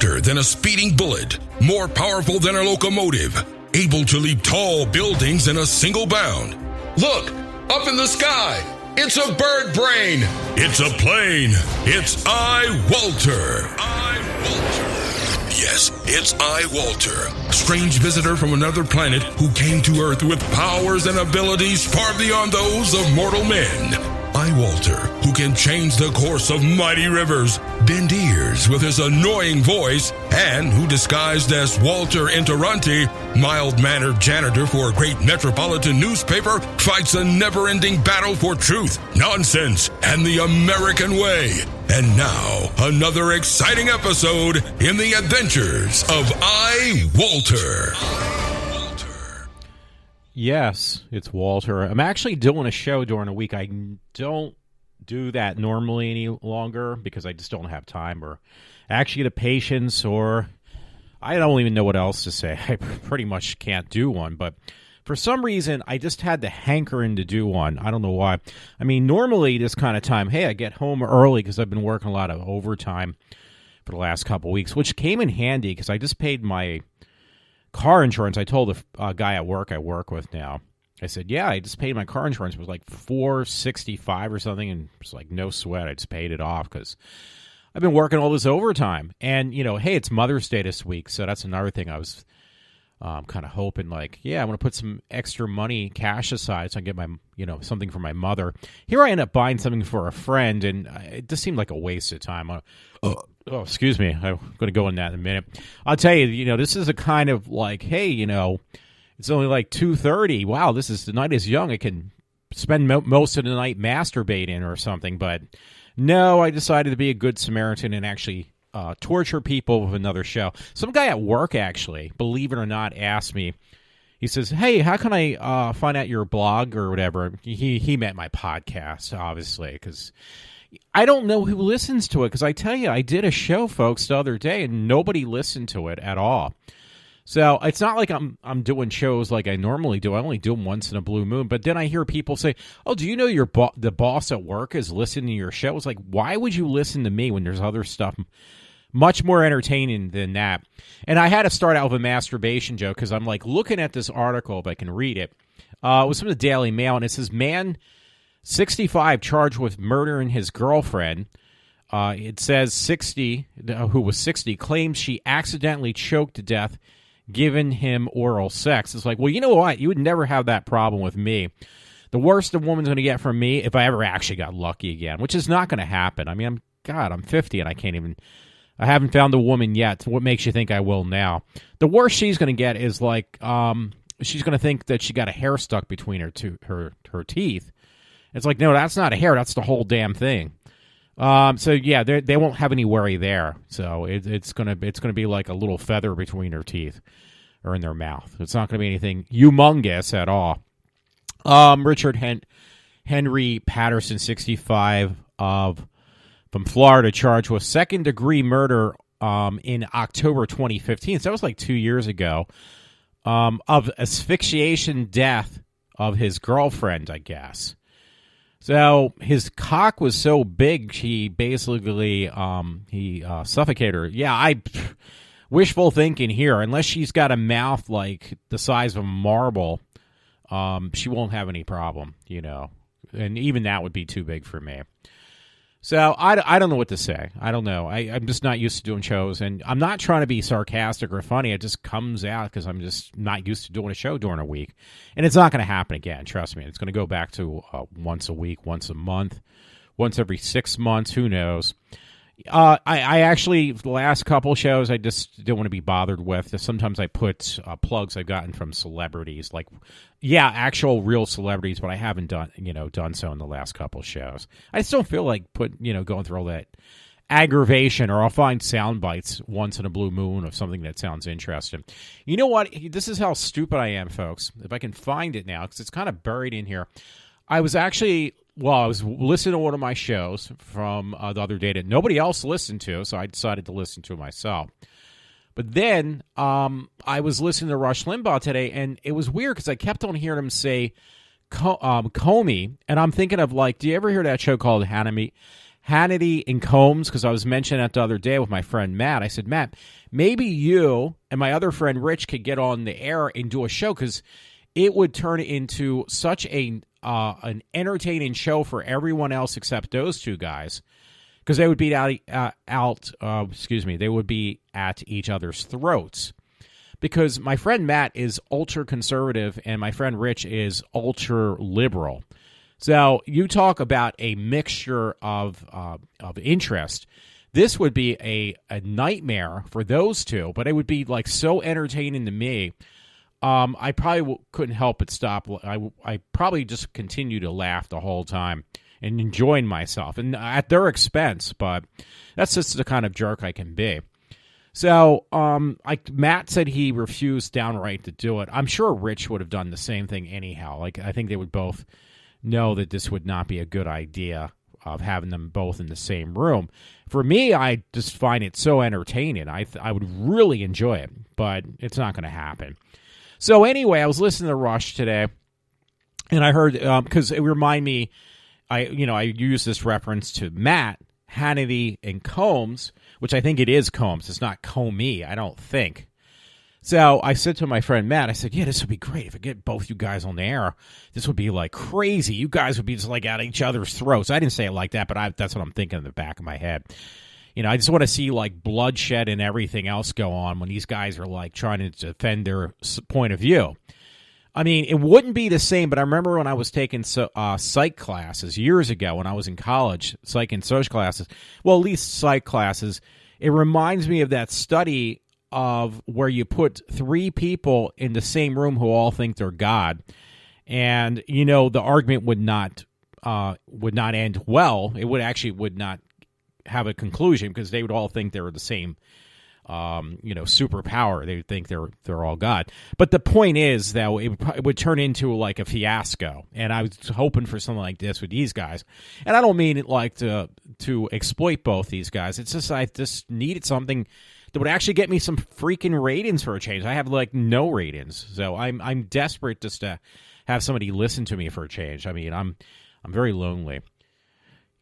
faster than a speeding bullet, more powerful than a locomotive, able to leap tall buildings in a single bound. Look, up in the sky, it's a bird brain. It's a plane. It's iWalter. Yes, it's iWalter, strange visitor from another planet who came to Earth with powers and abilities far beyond those of mortal men. iWalter, who can change the course of mighty rivers, bend ears with his annoying voice, and who disguised as Walter Interranti, mild-mannered janitor for a great metropolitan newspaper, fights a never-ending battle for truth, nonsense, and the American way. And now, another exciting episode in the adventures of iWalter. Yes, it's Walter. I'm actually doing a show during the week. I don't do that normally any longer because I just don't have time or actually the patience, or I don't even know what else to say. I pretty much can't do one, but for some reason, I just had the hankering to do one. I don't know why. I mean, normally this kind of time, hey, I get home early because I've been working a lot of overtime for the last couple of weeks, which came in handy because I just paid my car insurance. I told a guy at work I work with now, I said, yeah, I just paid my car insurance. It was like $465 or something, and it's like no sweat. I just paid it off because I've been working all this overtime. And, you know, hey, it's Mother's Day this week, so that's another thing I was kind of hoping, like, yeah, I'm going to put some extra money, cash aside so I can get my, you know, something for my mother. Here I end up buying something for a friend, and it just seemed like a waste of time. Oh, excuse me. I'm going to go in that in a minute. I'll tell you, you know, this is a kind of like, hey, you know, it's only like 2:30. Wow, the night is young. I can spend most of the night masturbating or something. But no, I decided to be a good Samaritan and actually torture people with another show. Some guy at work, actually, believe it or not, asked me. He says, hey, how can I find out your blog or whatever? He meant my podcast, obviously, because I don't know who listens to it, because I tell you, I did a show, folks, the other day, and nobody listened to it at all. So it's not like I'm doing shows like I normally do. I only do them once in a blue moon. But then I hear people say, oh, do you know the boss at work is listening to your show? It's like, why would you listen to me when there's other stuff much more entertaining than that? And I had to start out with a masturbation joke because I'm like looking at this article, if I can read it. It was from the Daily Mail, and it says, man 65 charged with murdering his girlfriend. It says 60, who was 60, claims she accidentally choked to death, given him oral sex. It's like, well, you know what? You would never have that problem with me. The worst a woman's going to get from me, if I ever actually got lucky again, which is not going to happen. I mean, I'm 50 and I haven't found a woman yet. What makes you think I will now? The worst she's going to get is like, she's going to think that she got a hair stuck between her teeth. It's like, no, that's not a hair. That's the whole damn thing. So yeah, they won't have any worry there. So it's gonna be like a little feather between her teeth or in their mouth. It's not gonna be anything humongous at all. Richard Henry Patterson, 65, from Florida, charged with second-degree murder in October 2015. So that was like 2 years ago. Of asphyxiation death of his girlfriend, I guess. So his cock was so big, he basically suffocated her. Yeah, wishful thinking here. Unless she's got a mouth like the size of a marble, she won't have any problem, you know. And even that would be too big for me. So I don't know what to say. I don't know. I'm just not used to doing shows, and I'm not trying to be sarcastic or funny. It just comes out because I'm just not used to doing a show during a week. And it's not going to happen again, trust me. It's going to go back to once a week, once a month, once every 6 months. Who knows? I actually, the last couple shows, I just don't want to be bothered with. Sometimes I put plugs I've gotten from celebrities, like, yeah, actual real celebrities, but I haven't done so in the last couple shows. I just don't feel like going through all that aggravation, or I'll find sound bites once in a blue moon of something that sounds interesting. You know what? This is how stupid I am, folks. If I can find it now, because it's kind of buried in here. I was listening to one of my shows from the other day that nobody else listened to, so I decided to listen to it myself. But then I was listening to Rush Limbaugh today, and it was weird because I kept on hearing him say Comey, and I'm thinking of, like, do you ever hear that show called Hannity and Combs, because I was mentioning that the other day with my friend Matt. I said, Matt, maybe you and my other friend Rich could get on the air and do a show, because it would turn into such an entertaining show for everyone else except those two guys, because they would be they would be at each other's throats. Because my friend Matt is ultra conservative and my friend Rich is ultra liberal. So you talk about a mixture of interest. This would be a nightmare for those two, but it would be like so entertaining to me. I probably couldn't help but stop. I probably just continue to laugh the whole time and enjoying myself, and at their expense. But that's just the kind of jerk I can be. So, like Matt said, he refused downright to do it. I'm sure Rich would have done the same thing anyhow. Like, I think they would both know that this would not be a good idea of having them both in the same room. For me, I just find it so entertaining. I would really enjoy it, but it's not going to happen. So anyway, I was listening to Rush today, and I heard, because it reminded me, I use this reference to Matt, Hannity, and Combs, which I think it is Combs. It's not Comey, I don't think. So I said to my friend Matt, I said, yeah, this would be great if I get both you guys on the air. This would be like crazy. You guys would be just like at each other's throats. I didn't say it like that, but that's what I'm thinking in the back of my head. I just want to see like bloodshed and everything else go on when these guys are like trying to defend their point of view. I mean, it wouldn't be the same, but I remember when I was taking psych classes years ago when I was in college, psych and social classes, well, at least psych classes, it reminds me of that study of where you put three people in the same room who all think they're God, and the argument would not end well. It would not have a conclusion, because they would all think they were the same superpower. They would think they're all God. But the point is, though, it would turn into like a fiasco, and I was hoping for something like this with these guys. And I don't mean it like to exploit both these guys. It's just I just needed something that would actually get me some freaking ratings for a change. I have like no ratings, so I'm desperate just to have somebody listen to me for a change. I mean, I'm very lonely.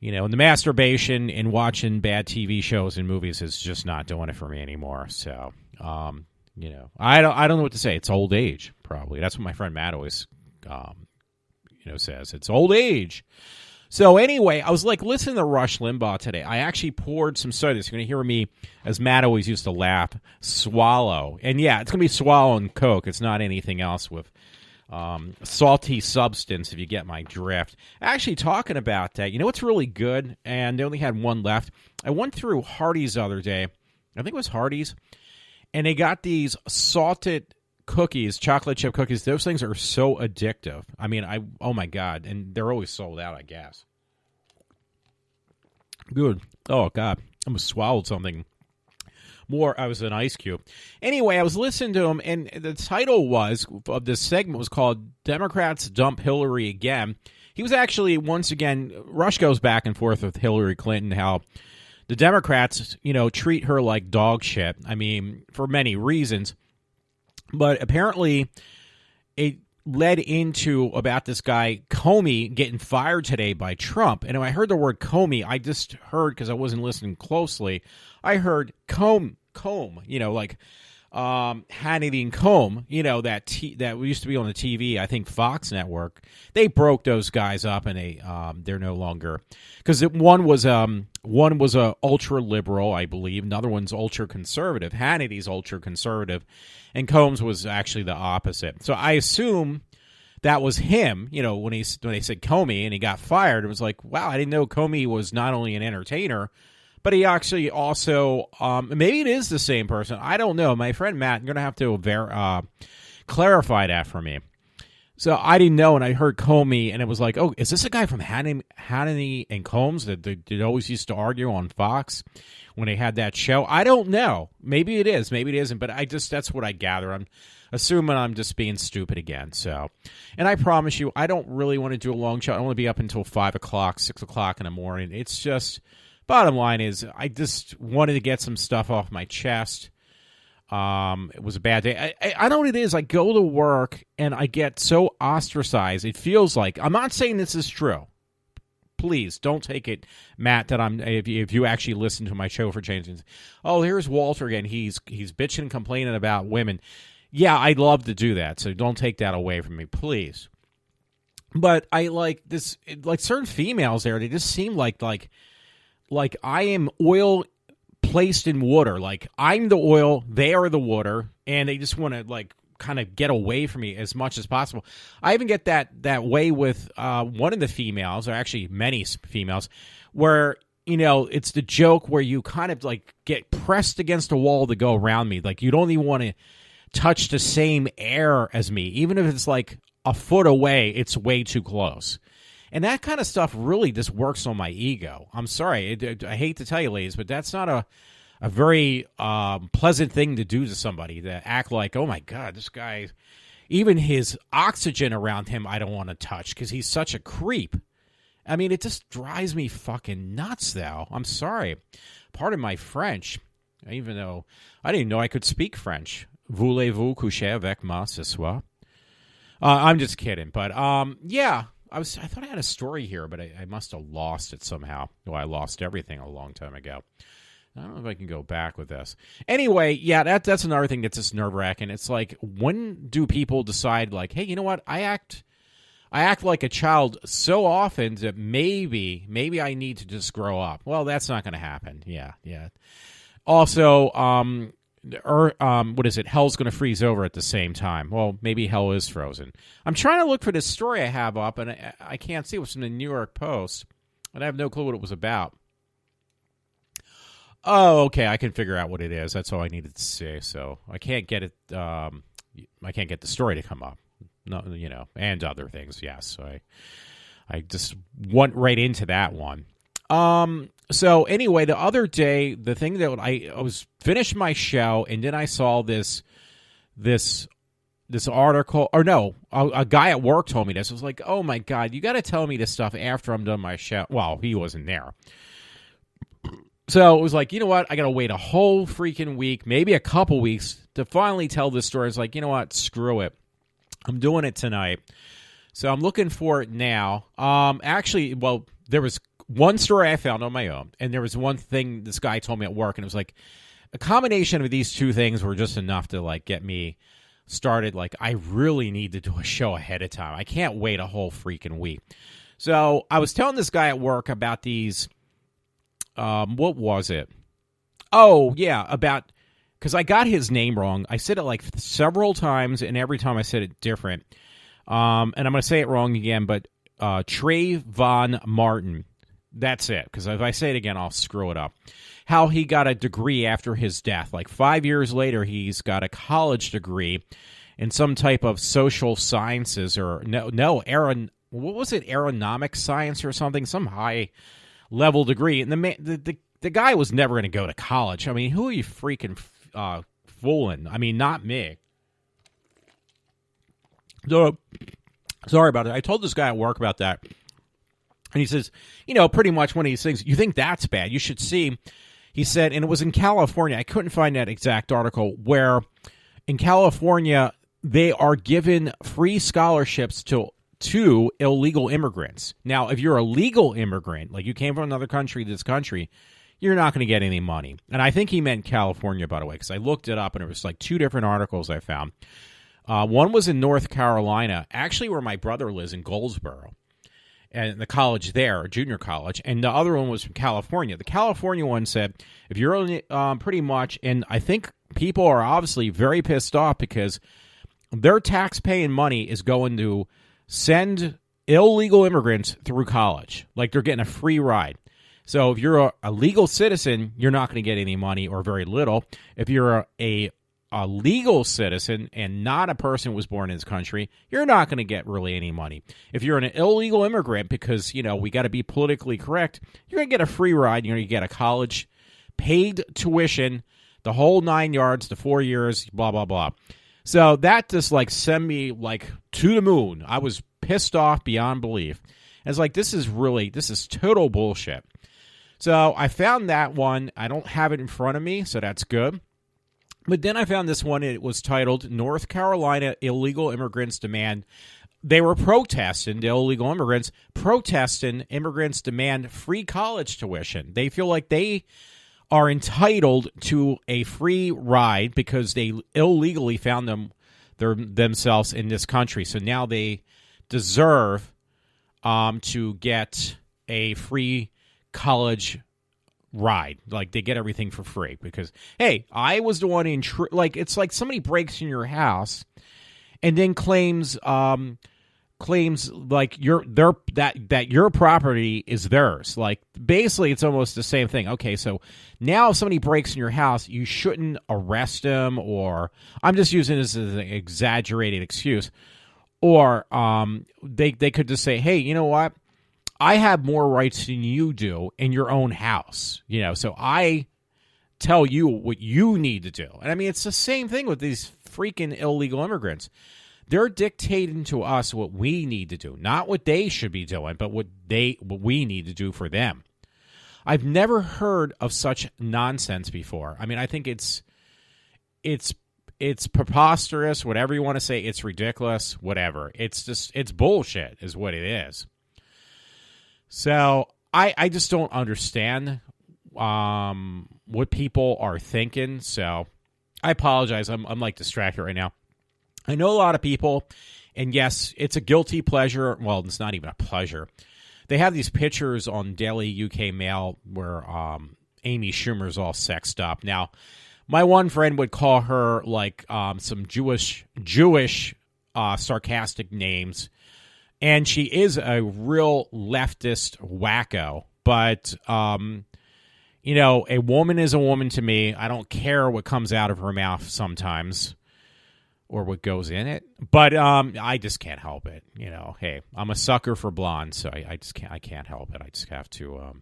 And the masturbation and watching bad TV shows and movies is just not doing it for me anymore. So, I don't know what to say. It's old age, probably. That's what my friend Matt always, says. It's old age. So anyway, I was like listening to Rush Limbaugh today. I actually poured some soda. So you're going to hear me, as Matt always used to laugh, swallow. And yeah, it's going to be swallowing Coke. It's not anything else with salty substance, if you get my drift. Actually, talking about that, what's really good? And they only had one left. I went through Hardee's the other day. I think it was Hardee's. And they got these salted cookies, chocolate chip cookies. Those things are so addictive. I mean, oh my God. And they're always sold out, I guess. Good. Oh, God. I almost swallowed something more. I was an ice cube. Anyway, I was listening to him, and the title of this segment was called Democrats Dump Hillary Again. He was actually, once again, Rush goes back and forth with Hillary Clinton, how the Democrats, treat her like dog shit. I mean, for many reasons. But apparently, it led into about this guy, Comey, getting fired today by Trump. And when I heard the word Comey, I just heard, because I wasn't listening closely, I heard comb, like Hannity and Comb, that used to be on the TV, I think Fox Network. They broke those guys up, and they're no longer, because one was a ultra liberal, I believe. Another one's ultra conservative. Hannity's ultra conservative, and Combs was actually the opposite. So I assume that was him. When they said Comey and he got fired, it was like, wow, I didn't know Comey was not only an entertainer, but he actually also, maybe it is the same person. I don't know. My friend Matt, you're going to have to clarify that for me. So I didn't know, and I heard Comey, and it was like, oh, is this a guy from Hannity and Combs that they always used to argue on Fox when they had that show? I don't know. Maybe it is. Maybe it isn't. But that's what I gather. I'm assuming I'm just being stupid again. So, and I promise you, I don't really want to do a long show. I don't want to be up until 5 o'clock, 6 o'clock in the morning. It's just, bottom line is, I just wanted to get some stuff off my chest. It was a bad day. I know what it is. I go to work and I get so ostracized. It feels like, I'm not saying this is true, please don't take it, Matt, that I'm if you actually listen to my show for changes. Oh, here's Walter again. He's bitching and complaining about women. Yeah, I'd love to do that. So don't take that away from me, please. But I like this, like certain females there. They just seem like I am oil placed in water. Like I'm the oil, they are the water, and they just want to like kind of get away from me as much as possible. I even get that way with one of the females, or actually many females, where it's the joke where you kind of like get pressed against a wall to go around me. Like you don't even want to touch the same air as me, even if it's like a foot away. It's way too close. And that kind of stuff really just works on my ego. I'm sorry. I hate to tell you, ladies, but that's not a very pleasant thing to do to somebody, to act like, oh, my God, this guy, even his oxygen around him, I don't want to touch because he's such a creep. I mean, it just drives me fucking nuts, though. I'm sorry. Pardon my French, even though I didn't know I could speak French. Voulez-vous coucher avec moi ce soir? I'm just kidding. But, yeah. I thought I had a story here, but I must have lost it somehow. Well, I lost everything a long time ago. I don't know if I can go back with this. Anyway, yeah, that's another thing that's just nerve-wracking. It's like, when do people decide, like, hey, you know what? I act like a child so often that maybe I need to just grow up. Well, that's not going to happen. Yeah. Also, what is it? Hell's going to freeze over at the same time. Well, maybe hell is frozen. I'm trying to look for this story I have up, and I can't see. It was from the New York Post, and I have no clue what it was about. Oh, okay. I can figure out what it is. That's all I needed to say. So I can't get it. I can't get the story to come up. No, and other things. Yes. So I just went right into that one. So anyway, the other day, the thing that I was finished my show, and then I saw this article, or no, a guy at work told me this. I was like, oh my God, you got to tell me this stuff after I'm done my show. Well, he wasn't there. So it was like, you know what? I got to wait a whole freaking week, maybe a couple weeks to finally tell this story. It's like, you know what? Screw it. I'm doing it tonight. So I'm looking for it now. Actually, well, there was one story I found on my own, and there was one thing this guy told me at work, and it was like a combination of these two things were just enough to like get me started. Like, I really need to do a show ahead of time. I can't wait a whole freaking week. So I was telling this guy at work about these, what was it? Oh, yeah, because I got his name wrong. I said it like several times, and every time I said it different. And I'm going to say it wrong again, but Trayvon Martin. That's it, because if I say it again, I'll screw it up. How he got a degree after his death. Like 5 years later, he's got a college degree in some type of social sciences, or what was it, aeronomic science or something, some high-level degree. And the guy was never going to go to college. I mean, who are you freaking fooling? I mean, not me. So, sorry about it. I told this guy at work about that. And he says, pretty much one of these things, you think that's bad. You should see, he said, and it was in California. I couldn't find that exact article, where in California, they are given free scholarships to illegal immigrants. Now, if you're a legal immigrant, like you came from another country to this country, you're not going to get any money. And I think he meant California, by the way, because I looked it up, and it was like two different articles I found. One was in North Carolina, actually where my brother lives in Goldsboro. And the college there, junior college, and the other one was from California. The California one said, if you're pretty much, and I think people are obviously very pissed off because their tax-paying money is going to send illegal immigrants through college. Like they're getting a free ride. So if you're a legal citizen, you're not going to get any money or very little. If you're a legal citizen and not a person who was born in this country, you're not going to get really any money. If you're an illegal immigrant, because, we got to be politically correct, you're going to get a free ride. You're going to get a college, paid tuition, the whole 9 yards, the 4 years, blah, blah, blah. So that just like sent me like to the moon. I was pissed off beyond belief. And it's like, this is total bullshit. So I found that one. I don't have it in front of me, so that's good. But then I found this one. It was titled, North Carolina Illegal Immigrants Demand they were protesting, the illegal immigrants, protesting immigrants demand free college tuition. They feel like they are entitled to a free ride because they illegally found themselves in this country. So now they deserve to get a free college ride. Like, they get everything for free because, hey, I was the one like, it's like somebody breaks in your house and then claims like that your property is theirs. Like, basically it's almost the same thing. Okay, so now if somebody breaks in your house, you shouldn't arrest them, or I'm just using this as an exaggerated excuse, or they could just say, hey, you know what? I have more rights than you do in your own house, so I tell you what you need to do. And I mean, it's the same thing with these freaking illegal immigrants. They're dictating to us what we need to do, not what they should be doing, but what we need to do for them. I've never heard of such nonsense before. I mean, I think it's preposterous, whatever you want to say. It's ridiculous, whatever. It's bullshit is what it is. So I just don't understand what people are thinking. So I apologize. I'm like distracted right now. I know a lot of people, and yes, it's a guilty pleasure. Well, it's not even a pleasure. They have these pictures on Daily UK Mail where Amy Schumer's all sexed up. Now, my one friend would call her like some Jewish sarcastic names, and she is a real leftist wacko. But a woman is a woman to me. I don't care what comes out of her mouth sometimes, or what goes in it, but I just can't help it. Hey, I'm a sucker for blondes, so I can't help it. I just have to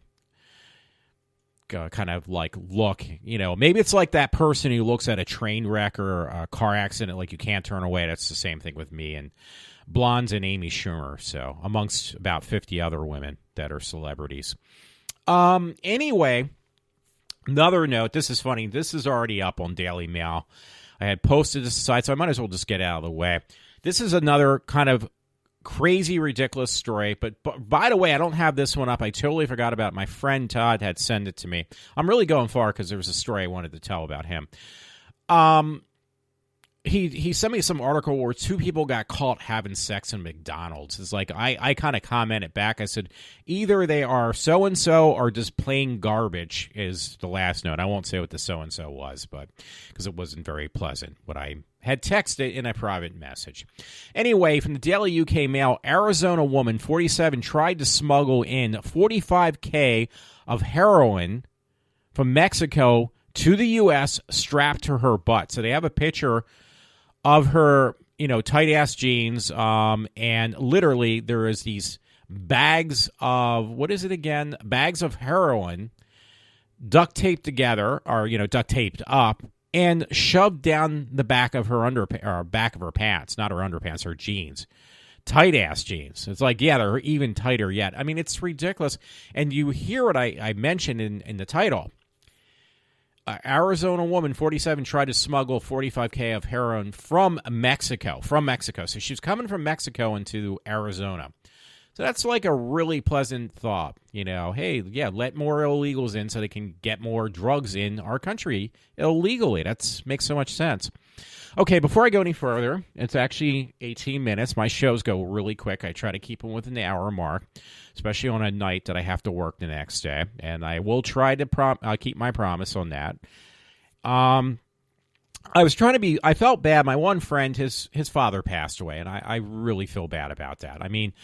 kind of like look. Maybe it's like that person who looks at a train wreck or a car accident like you can't turn away. That's the same thing with me and blondes and Amy Schumer. So amongst about 50 other women that are celebrities. Anyway, another note. This is funny. This is already up on Daily Mail. I had posted this aside, so I might as well just get it out of the way. This is another kind of crazy, ridiculous story. But by the way, I don't have this one up. I totally forgot about it. My friend Todd had sent it to me. I'm really going far because there was a story I wanted to tell about him. He sent me some article where two people got caught having sex in McDonald's. It's like I kind of commented back. I said, either they are so-and-so or just plain garbage is the last note. I won't say what the so-and-so was, but because it wasn't very pleasant what I had texted in a private message. Anyway, from the Daily UK Mail, Arizona woman, 47, tried to smuggle in 45K of heroin from Mexico to the U.S. strapped to her butt. So they have a picture of her, tight-ass jeans, and literally there is these bags of, what is it again? Bags of heroin duct taped together, or, duct taped up, and shoved down the back of her back of her pants, not her underpants, her jeans. Tight-ass jeans. It's like, yeah, they're even tighter yet. I mean, it's ridiculous. And you hear what I mentioned in the title. Arizona woman, 47, tried to smuggle 45K of heroin from Mexico. So she was coming from Mexico into Arizona. So that's like a really pleasant thought. Hey, yeah, let more illegals in so they can get more drugs in our country illegally. That makes so much sense. Okay, before I go any further, it's actually 18 minutes. My shows go really quick. I try to keep them within the hour mark, especially on a night that I have to work the next day. And I will try to keep my promise on that. I felt bad. My one friend, his father passed away, and I really feel bad about that. I mean,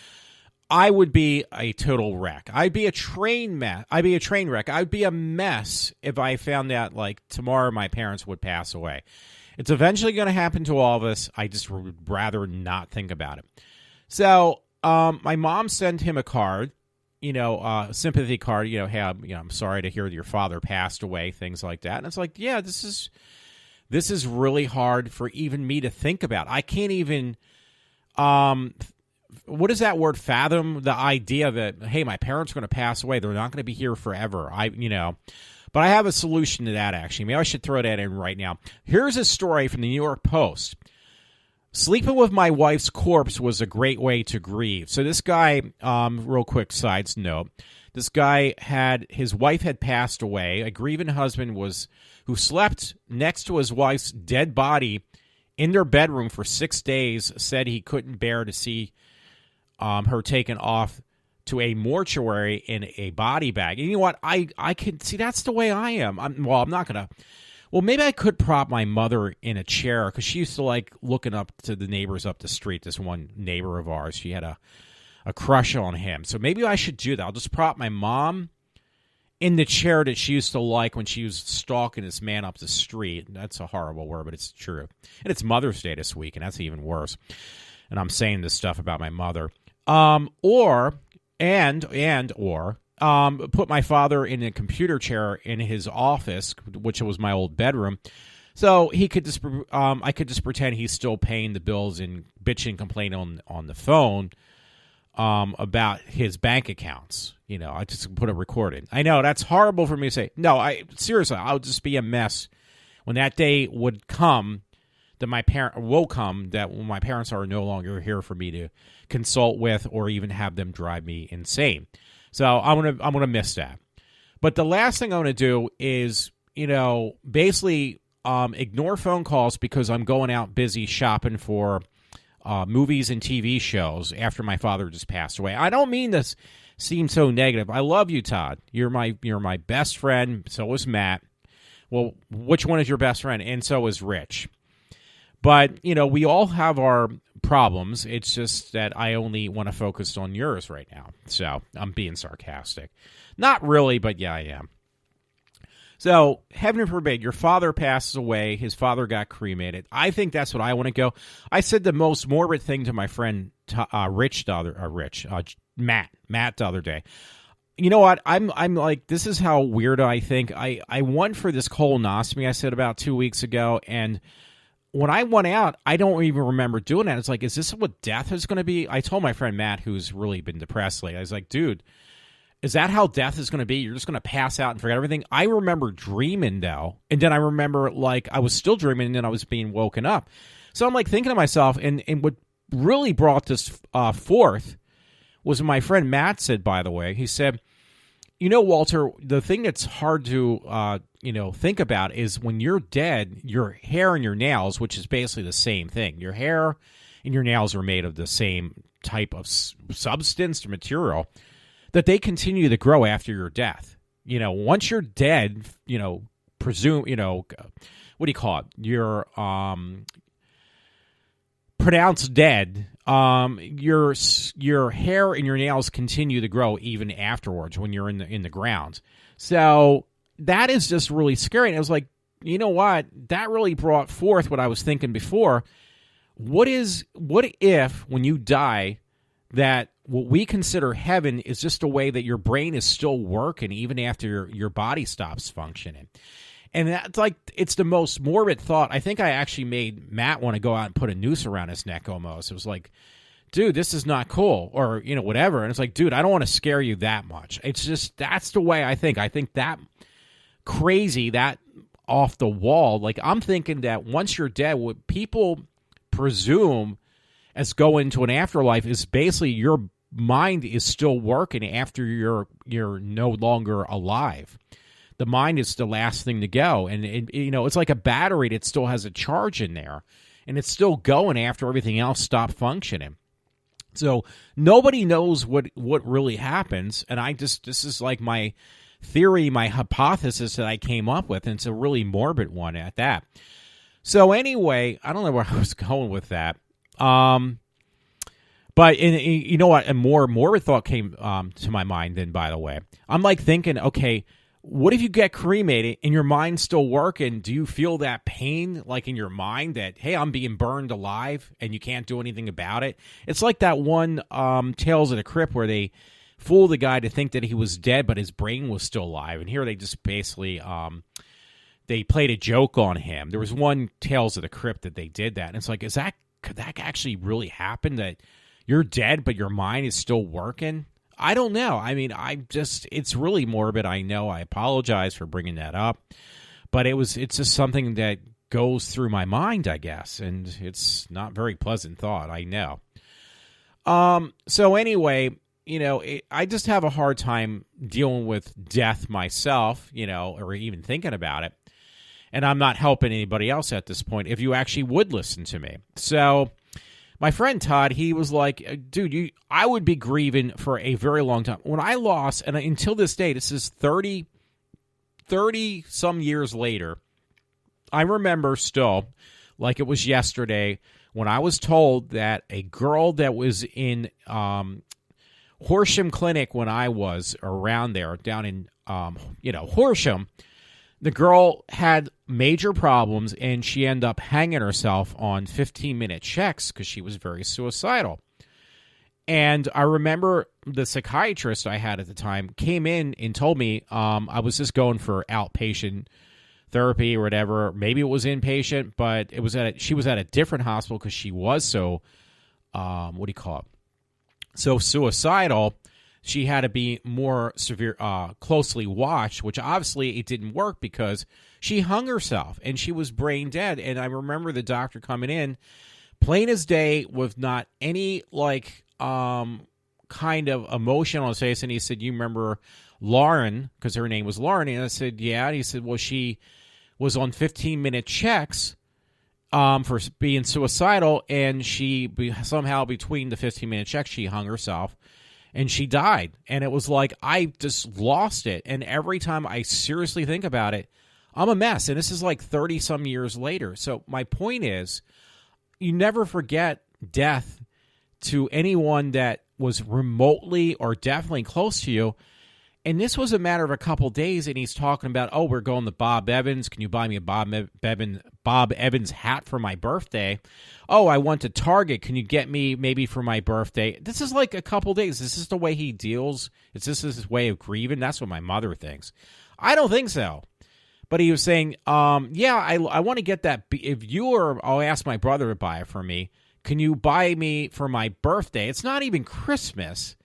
I would be a total wreck. I'd be a train wreck. I'd be a mess if I found out, like, tomorrow my parents would pass away. It's eventually going to happen to all of us. I just would rather not think about it. So my mom sent him a card, a sympathy card, hey, I'm sorry to hear that your father passed away, things like that. And it's like, yeah, this is really hard for even me to think about. I can't even, what is that word, fathom the idea that, hey, my parents are going to pass away. They're not going to be here forever. But I have a solution to that, actually. Maybe I should throw that in right now. Here's a story from the New York Post. Sleeping with my wife's corpse was a great way to grieve. So this guy, real quick side note, this guy his wife had passed away. A grieving husband who slept next to his wife's dead body in their bedroom for 6 days said he couldn't bear to see her taken off to a mortuary in a body bag. And you know what? I can see that's the way I am. I'm not going to. Well, maybe I could prop my mother in a chair because she used to like looking up to the neighbors up the street. This one neighbor of ours, she had a crush on him. So maybe I should do that. I'll just prop my mom in the chair that she used to like when she was stalking this man up the street. That's a horrible word, but it's true. And it's Mother's Day this week, and that's even worse. And I'm saying this stuff about my mother. Or put my father in a computer chair in his office, which was my old bedroom, so he could just I could just pretend he's still paying the bills and bitching and complaining on the phone about his bank accounts. You know, I just put it recorded. I know that's horrible for me to say. No, seriously, I'll just be a mess when that day would come. That my when my parents are no longer here for me to consult with or even have them drive me insane. So I'm gonna miss that. But the last thing I'm gonna do is, basically ignore phone calls because I'm going out busy shopping for movies and TV shows after my father just passed away. I don't mean this seem so negative. I love you, Todd. You're my best friend. So is Matt. Well, which one is your best friend? And so is Rich. But, we all have our problems. It's just that I only want to focus on yours right now. So I'm being sarcastic. Not really, but yeah, I am. So heaven forbid, your father passes away. His father got cremated. I think that's what I want to go. I said the most morbid thing to my friend Matt the other day. You know what? I'm like, this is how weird I think. I went for this colonoscopy I said about 2 weeks ago, and when I went out, I don't even remember doing that. It's like, is this what death is going to be? I told my friend Matt, who's really been depressed lately, I was like, dude, is that how death is going to be? You're just going to pass out and forget everything? I remember dreaming, though. And then I remember, I was still dreaming, and then I was being woken up. So I'm, thinking to myself, and what really brought this forth was my friend Matt said, by the way, he said, Walter, the thing that's hard to think about is when you're dead, your hair and your nails, which is basically the same thing. Your hair and your nails are made of the same type of substance or material, that they continue to grow after your death. Once you're dead, presume, what do you call it? You're pronounced dead. Your hair and your nails continue to grow even afterwards when you're in the ground. So that is just really scary. And I was like, you know what? That really brought forth what I was thinking before. What if when you die, that what we consider heaven is just a way that your brain is still working even after your body stops functioning? And that's it's the most morbid thought. I think I actually made Matt want to go out and put a noose around his neck almost. It was like, dude, this is not cool, or, whatever. And it's like, dude, I don't want to scare you that much. It's just, that's the way I think. I think that crazy, that off the wall. I'm thinking that once you're dead, what people presume as going to an afterlife is basically your mind is still working after you're no longer alive. The mind is the last thing to go, and it's like a battery that still has a charge in there, and it's still going after everything else stopped functioning. So nobody knows what really happens, and this is like my theory, my hypothesis that I came up with, and it's a really morbid one at that. So anyway, I don't know where I was going with that. But you know what? A more morbid thought came to my mind then, by the way. I'm thinking, okay, what if you get cremated and your mind's still working? Do you feel that pain in your mind that, hey, I'm being burned alive and you can't do anything about it? It's like that one Tales of the Crypt where they fooled the guy to think that he was dead, but his brain was still alive. And here they just basically they played a joke on him. There was one Tales of the Crypt that they did that. And it's like, could that actually really happen, that you're dead, but your mind is still working? I don't know. I mean, it's really morbid. I know. I apologize for bringing that up, but it's just something that goes through my mind, I guess, and it's not very pleasant thought, I know. So anyway, I just have a hard time dealing with death myself, or even thinking about it. And I'm not helping anybody else at this point if you actually would listen to me. So my friend Todd, he was like, dude, I would be grieving for a very long time. When I lost, and until this day, this is 30 some years later, I remember still, like it was yesterday, when I was told that a girl that was in Horsham Clinic when I was around there, down in, Horsham, the girl had major problems, and she ended up hanging herself on 15-minute checks because she was very suicidal. And I remember the psychiatrist I had at the time came in and told me I was just going for outpatient therapy or whatever. Maybe it was inpatient, but she was at a different hospital because she was so, so suicidal. She had to be more severe, closely watched, which obviously it didn't work because she hung herself and she was brain dead. And I remember the doctor coming in, plain as day, with not any kind of emotion on his face. And he said, "You remember Lauren?" Because her name was Lauren. And I said, "Yeah." And he said, "Well, she was on 15-minute checks for being suicidal, and somehow between the 15-minute checks, she hung herself." And she died. And it was like, I just lost it. And every time I seriously think about it, I'm a mess. And this is like 30-some years later. So my point is, you never forget death to anyone that was remotely or definitely close to you. And this was a matter of a couple days, and he's talking about, oh, we're going to Bob Evans. Can you buy me a Bob Evans hat for my birthday? Oh, I went to Target. Can you get me maybe for my birthday? This is like a couple days. Is this the way he deals? Is this his way of grieving? That's what my mother thinks. I don't think so. But he was saying, yeah, I want to get that. I'll ask my brother to buy it for me. Can you buy me for my birthday? It's not even Christmas.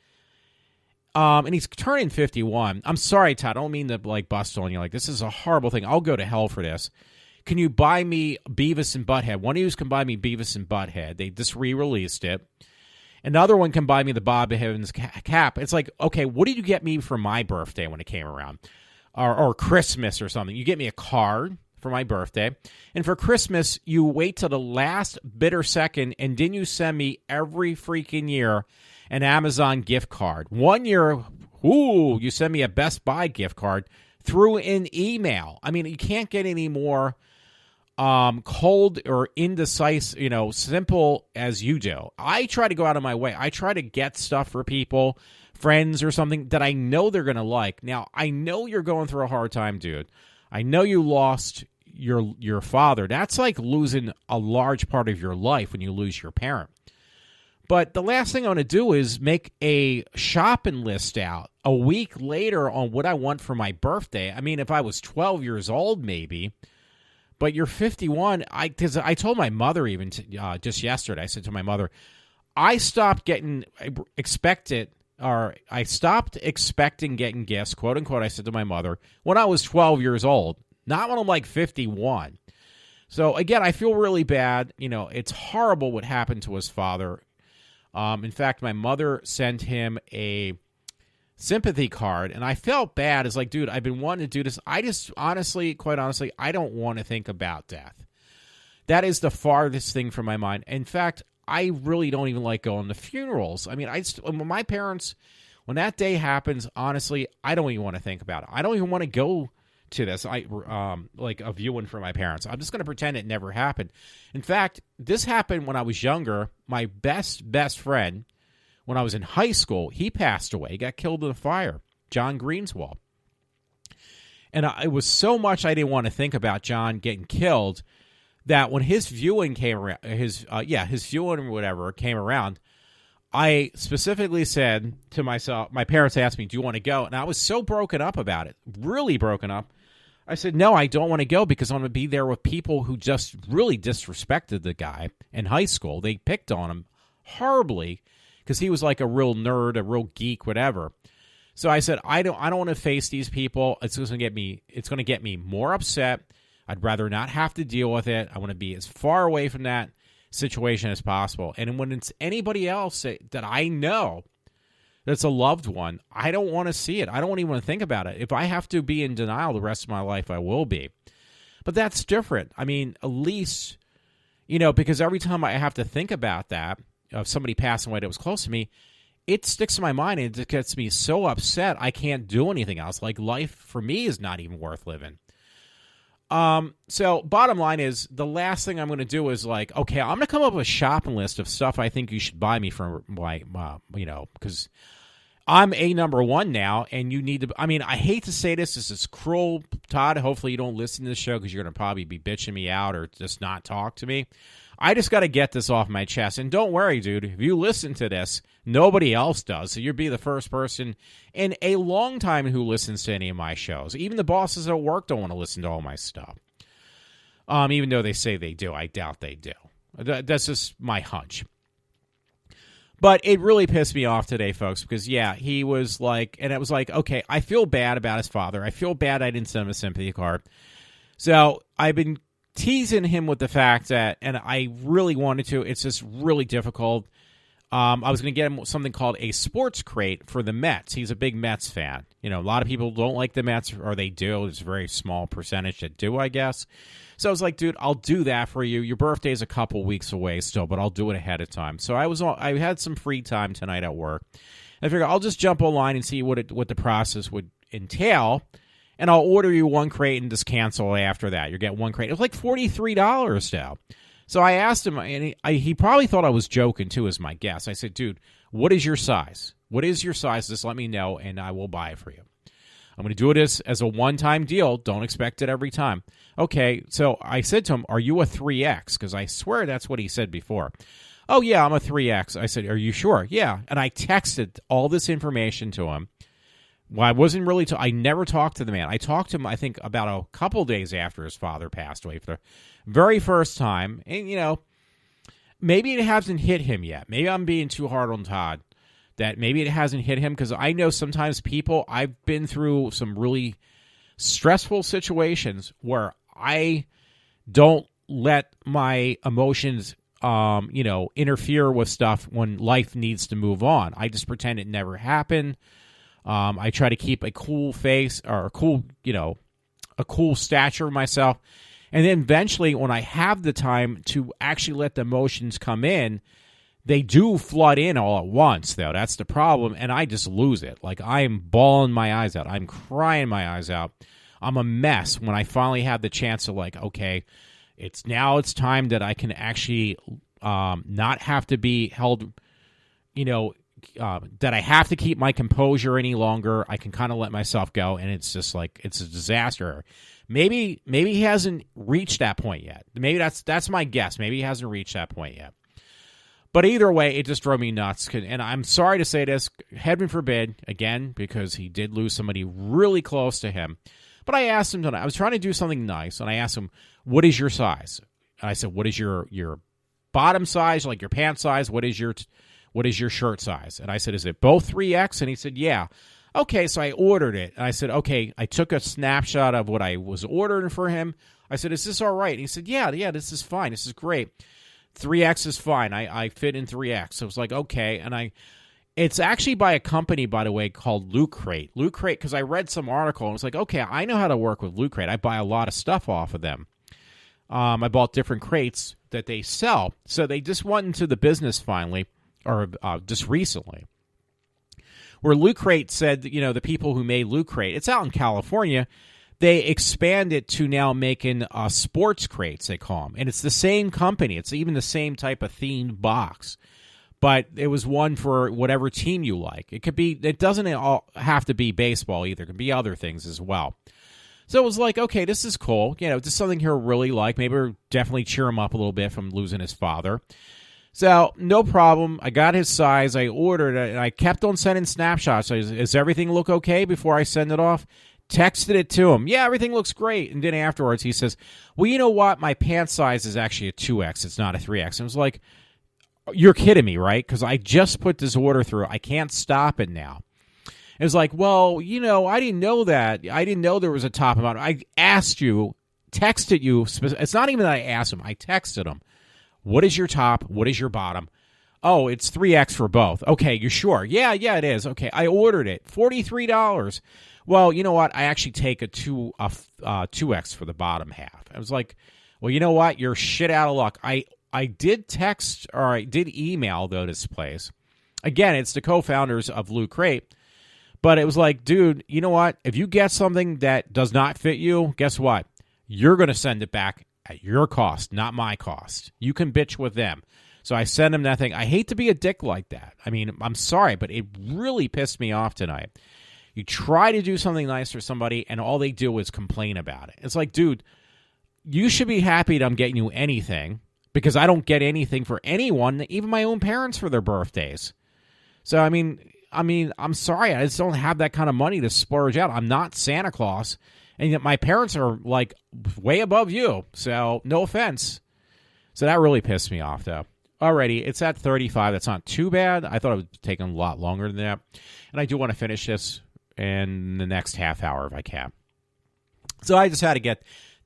And he's turning 51. I'm sorry, Todd. I don't mean to bust on you. This is a horrible thing. I'll go to hell for this. Can you buy me Beavis and Butthead? One of you can buy me Beavis and Butthead. They just re-released it. Another one can buy me the Bob Evans cap. It's like, okay, what did you get me for my birthday when it came around? Or Christmas or something. You get me a card for my birthday. And for Christmas, you wait till the last bitter second, and then you send me every freaking year an Amazon gift card. 1 year, you send me a Best Buy gift card through an email. I mean, you can't get any more cold or indecisive, simple as you do. I try to go out of my way. I try to get stuff for people, friends or something that I know they're going to like. Now, I know you're going through a hard time, dude. I know you lost your father. That's like losing a large part of your life when you lose your parent. But the last thing I want to do is make a shopping list out a week later on what I want for my birthday. I mean, if I was 12 years old, maybe. But you're 51. Because I told my mother even just yesterday, I said to my mother, I stopped expecting getting gifts, quote unquote, I said to my mother, when I was 12 years old, not when I'm 51. So again, I feel really bad. It's horrible what happened to his father. In fact, my mother sent him a sympathy card, and I felt bad. It's like, dude, I've been wanting to do this. I just quite honestly, I don't want to think about death. That is the farthest thing from my mind. In fact, I really don't even like going to funerals. I mean, when my parents, when that day happens, honestly, I don't even want to think about it. I don't even want to go to this, like a viewing for my parents. I'm just going to pretend it never happened. In fact, this happened when I was younger. My best friend, when I was in high school, he passed away. He got killed in a fire. John Greenswald. And it was so much I didn't want to think about John getting killed that when his viewing came around, his viewing or whatever came around, I specifically said to myself, my parents asked me, do you want to go? And I was so broken up about it, really broken up. I said, no, I don't want to go because I'm going to be there with people who just really disrespected the guy in high school. They picked on him horribly because he was like a real nerd, a real geek, whatever. So I said, I don't want to face these people. It's going to get me more upset. I'd rather not have to deal with it. I want to be as far away from that situation as possible. And when it's anybody else that I know that's a loved one, I don't want to see it. I don't even want to think about it. If I have to be in denial the rest of my life, I will be. But that's different. I mean, at least, because every time I have to think about that, of somebody passing away that was close to me, it sticks in my mind and it gets me so upset I can't do anything else. Like, life for me is not even worth living. So bottom line is, the last thing I'm going to do is like, okay, I'm going to come up with a shopping list of stuff I think you should buy me for my, because I'm a number one now, and you need to, I hate to say this is cruel, Todd. Hopefully you don't listen to this show because you're going to probably be bitching me out or just not talk to me. I just got to get this off my chest. And don't worry, dude, if you listen to this, nobody else does. So you'll be the first person in a long time who listens to any of my shows. Even the bosses at work don't want to listen to all my stuff. Even though they say they do. I doubt they do. That's just my hunch. But it really pissed me off today, folks, because, yeah, he was like, and it was like, okay, I feel bad about his father. I feel bad I didn't send him a sympathy card. So I've been teasing him with the fact that, and I really wanted to, it's just really difficult. I was going to get him something called a sports crate for the Mets. He's a big Mets fan. A lot of people don't like the Mets, or they do. It's a very small percentage that do, I guess. So I was like, dude, I'll do that for you. Your birthday's a couple weeks away still, but I'll do it ahead of time. So I had some free time tonight at work. I figured I'll just jump online and see what the process would entail. And I'll order you one crate and just cancel after that. You get one crate. It was like $43 now. So I asked him, and he probably thought I was joking too, as my guess. I said, dude, what is your size? What is your size? Just let me know, and I will buy it for you. I'm going to do it as a one-time deal. Don't expect it every time. Okay, so I said to him, are you a 3X? Because I swear that's what he said before. Oh, yeah, I'm a 3X. I said, are you sure? Yeah. And I texted all this information to him. Well, I wasn't really, I never talked to the man. I talked to him, I think, about a couple days after his father passed away for the very first time. And, maybe it hasn't hit him yet. Maybe I'm being too hard on Todd. That maybe it hasn't hit him, because I know sometimes I've been through some really stressful situations where I don't let my emotions, interfere with stuff when life needs to move on. I just pretend it never happened. I try to keep a cool face, or a cool stature of myself. And then eventually, when I have the time to actually let the emotions come in, they do flood in all at once, though. That's the problem, and I just lose it. Like, I am bawling my eyes out. I'm crying my eyes out. I'm a mess when I finally have the chance to, like, okay, it's time that I can actually not have to be held, that I have to keep my composure any longer. I can kind of let myself go, and it's just like, it's a disaster. Maybe he hasn't reached that point yet. Maybe that's my guess. Maybe he hasn't reached that point yet. But either way, it just drove me nuts. And I'm sorry to say this, heaven forbid, again, because he did lose somebody really close to him. But I asked him tonight, I was trying to do something nice, and I asked him, what is your size? And I said, what is your bottom size, like your pant size? What is your shirt size? And I said, is it both 3X? And he said, yeah. Okay, so I ordered it. And I said, okay, I took a snapshot of what I was ordering for him. I said, is this all right? And he said, yeah, this is fine. This is great. 3X is fine. I fit in 3X. So it was like, okay. And it's actually by a company, by the way, called Loot Crate. Loot Crate, because I read some article, and it's like, okay, I know how to work with Loot Crate. I buy a lot of stuff off of them. I bought different crates that they sell. So they just went into the business finally, or just recently, where Loot Crate said, the people who made Loot Crate, it's out in California, they expand it to now making sports crates, they call them. And it's the same company. It's even the same type of themed box. But it was one for whatever team you like. It doesn't all have to be baseball either. It can be other things as well. So it was like, okay, this is cool. Just something he'll really like. Maybe it'll definitely cheer him up a little bit from losing his father. So, no problem. I got his size. I ordered it, and I kept on sending snapshots. Does everything look okay before I send it off? Texted it to him. Yeah, everything looks great. And then afterwards, he says, well, you know what? My pant size is actually a 2X. It's not a 3X. And I was like, you're kidding me, right? Because I just put this order through. I can't stop it now. It was like, well, I didn't know that. I didn't know there was a top amount. I asked you texted you. It's not even that I asked him. I texted him, what is your top? What is your bottom? Oh, it's 3X for both. Okay, you sure? Yeah, it is. Okay, I ordered it. $43. Well, you know what? I actually take a 2X for the bottom half. I was like, well, you know what? You're shit out of luck. I did text, or I did email, though, this place. Again, it's the co-founders of Loot Crate. But it was like, dude, you know what? If you get something that does not fit you, guess what? You're going to send it back at your cost, not my cost. You can bitch with them. So I sent him that thing. I hate to be a dick like that. I mean, I'm sorry, but it really pissed me off tonight. You try to do something nice for somebody, and all they do is complain about it. It's like, dude, you should be happy that I'm getting you anything, because I don't get anything for anyone, even my own parents for their birthdays. So, I mean, I'm sorry. I just don't have that kind of money to splurge out. I'm not Santa Claus, and yet my parents are, like, way above you. So, no offense. So that really pissed me off, though. Alrighty, it's at 35. That's not too bad. I thought it would take a lot longer than that. And I do want to finish this in the next half hour if I can. So I just had to get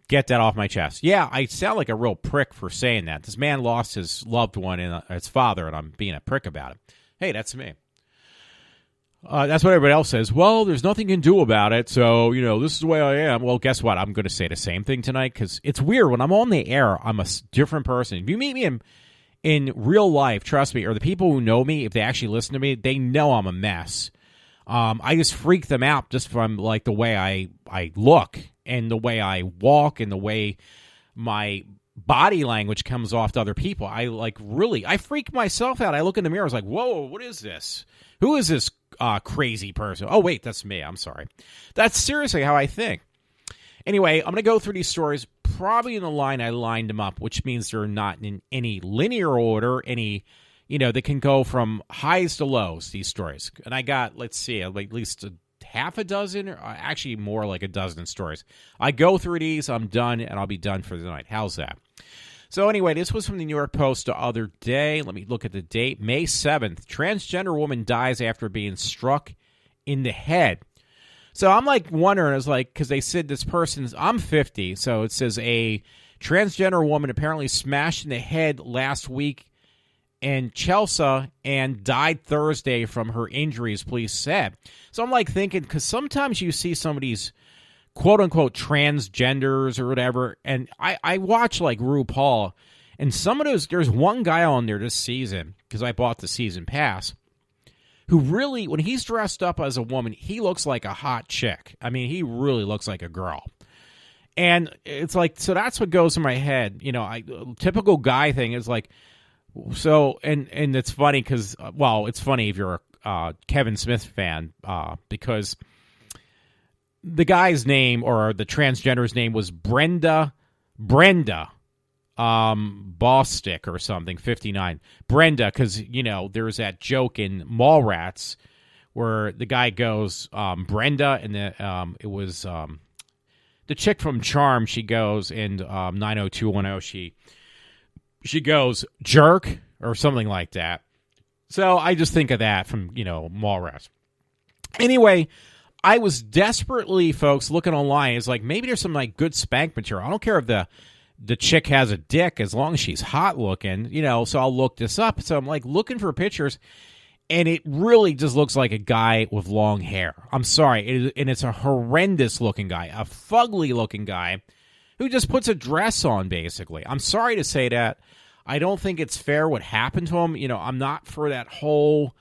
that off my chest. Yeah, I sound like a real prick for saying that. This man lost his loved one and his father, and I'm being a prick about it. Hey, that's me. That's what everybody else says. Well, there's nothing you can do about it, so, this is the way I am. Well, guess what? I'm going to say the same thing tonight, because it's weird. When I'm on the air, I'm a different person. If you meet me in real life, trust me, or the people who know me, if they actually listen to me, they know I'm a mess. I just freak them out just from, like, the way I look and the way I walk and the way my body language comes off to other people. I freak myself out. I look in the mirror, I was like, whoa, what is this? Who is this crazy person? Oh, wait, that's me. I'm sorry. That's seriously how I think. Anyway, I'm going to go through these stories probably in the line I lined them up, which means they're not in any linear order, they can go from highs to lows, these stories. And I got, let's see, like at least half a dozen, or actually more like a dozen stories. I go through these, I'm done, and I'll be done for the night. How's that? So anyway, this was from the New York Post the other day. Let me look at the date. May 7th, transgender woman dies after being struck in the head. So I'm like wondering, it's like, because they said this person's, I'm 50, so it says a transgender woman apparently smashed in the head last week in Chelsea and died Thursday from her injuries, police said. So I'm like thinking, because sometimes you see some of these quote-unquote transgenders or whatever, and I watch like RuPaul, and some of those, there's one guy on there this season, because I bought the season pass, who really, when he's dressed up as a woman, he looks like a hot chick. I mean, he really looks like a girl. And it's like, so that's what goes in my head. Typical guy thing is like, so, and it's funny because, well, it's funny if you're a Kevin Smith fan, because the guy's name, or the transgender's name, was Brenda Bostick or something, 59. Brenda, because, there's that joke in Mallrats where the guy goes, Brenda, and it was the chick from Charm, she goes, and 90210, she goes, jerk, or something like that. So I just think of that from, Mallrats. Anyway, I was desperately, folks, looking online. It's like, maybe there's some, like, good spank material. I don't care if the chick has a dick, as long as she's hot looking, so I'll look this up. So I'm, like, looking for pictures, and it really just looks like a guy with long hair. I'm sorry, and it's a horrendous-looking guy, a fugly-looking guy, who just puts a dress on, basically. I'm sorry to say that. I don't think it's fair what happened to him. I'm not for that whole,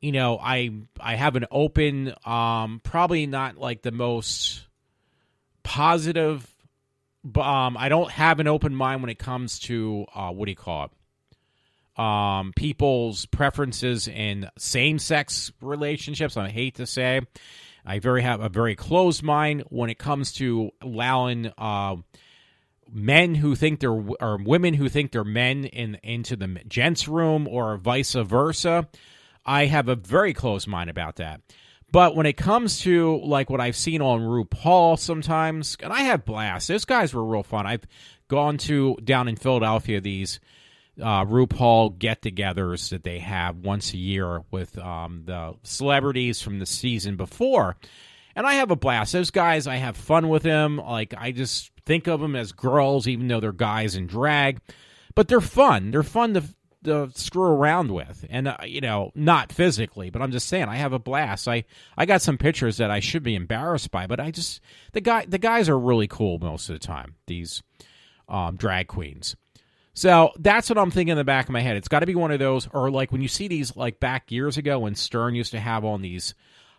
I have an open, probably not like the most positive, but I don't have an open mind when it comes to, people's preferences in same-sex relationships. I hate to say. I have a very closed mind when it comes to allowing men who think they're, or women who think they're men into the gents' room, or vice versa. I have a very closed mind about that. But when it comes to, like, what I've seen on RuPaul sometimes, and I have blasts. Those guys were real fun. I've gone to, down in Philadelphia, these RuPaul get-togethers that they have once a year with the celebrities from the season before. And I have a blast. Those guys, I have fun with them. Like, I just, think of them as girls, even though they're guys in drag. But they're fun. They're fun to screw around with. And, not physically, but I'm just saying, I have a blast. I got some pictures that I should be embarrassed by, but the guys are really cool most of the time, these drag queens. So that's what I'm thinking in the back of my head. It's got to be one of those, or like when you see these, like back years ago when Stern used to have on these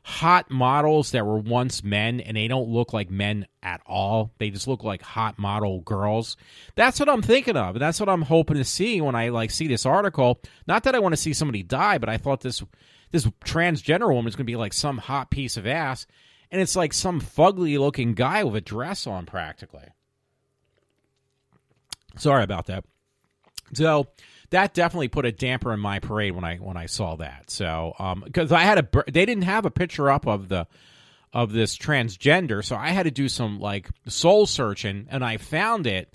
hot models that were once men, and they don't look like men at all. They just look like hot model girls. That's what I'm thinking of, and that's what I'm hoping to see when I see this article. Not that I want to see somebody die, but I thought this transgender woman is going to be like some hot piece of ass, and it's like some fugly looking guy with a dress on practically. Sorry about that. So that definitely put a damper in my parade when I saw that. So because they didn't have a picture up of this transgender, so I had to do some like soul searching, and I found it.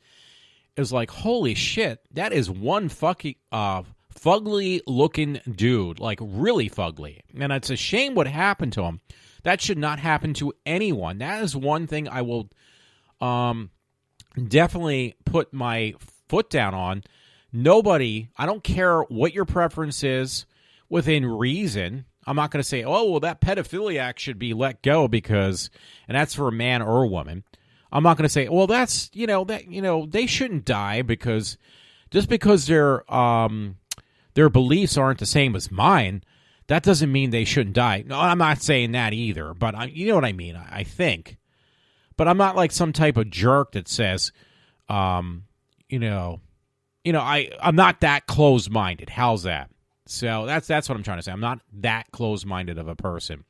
It was like, holy shit, that is one fucking fugly looking dude, like really fugly, and it's a shame what happened to him. That should not happen to anyone. That is one thing I will definitely put my foot down on. Nobody, I don't care what your preference is, within reason. I'm not going to say, oh, well, that pedophiliac should be let go because, and that's for a man or a woman. I'm not going to say, well, that's, they shouldn't die because just because their beliefs aren't the same as mine, that doesn't mean they shouldn't die. No, I'm not saying that either, but you know what I mean, I think. But I'm not like some type of jerk that says, I'm not that closed-minded. How's that? So that's what I'm trying to say. I'm not that closed-minded of a person.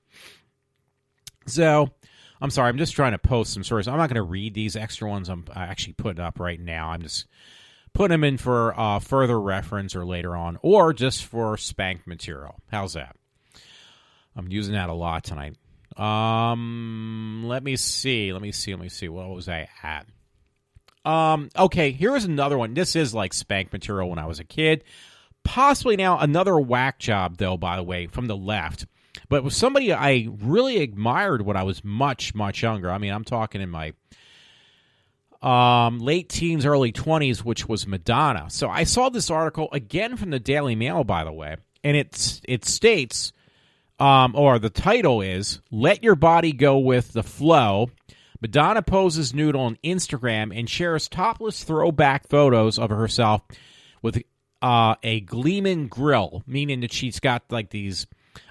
So I'm sorry. I'm just trying to post some stories. I'm not going to read these extra ones I'm actually putting up right now. I'm just putting them in for further reference or later on, or just for spank material. How's that? I'm using that a lot tonight. Let me see. What was I at? Okay, here is another one. This is like spank material when I was a kid. Possibly now another whack job, though, by the way, from the left. But it was somebody I really admired when I was much, much younger. I mean, I'm talking in my late teens, early 20s, which was Madonna. So I saw this article, again from the Daily Mail, by the way, and it states, or the title is, Let Your Body Go With the Flow. Madonna poses nude on Instagram and shares topless throwback photos of herself with a gleaming grill, meaning that she's got like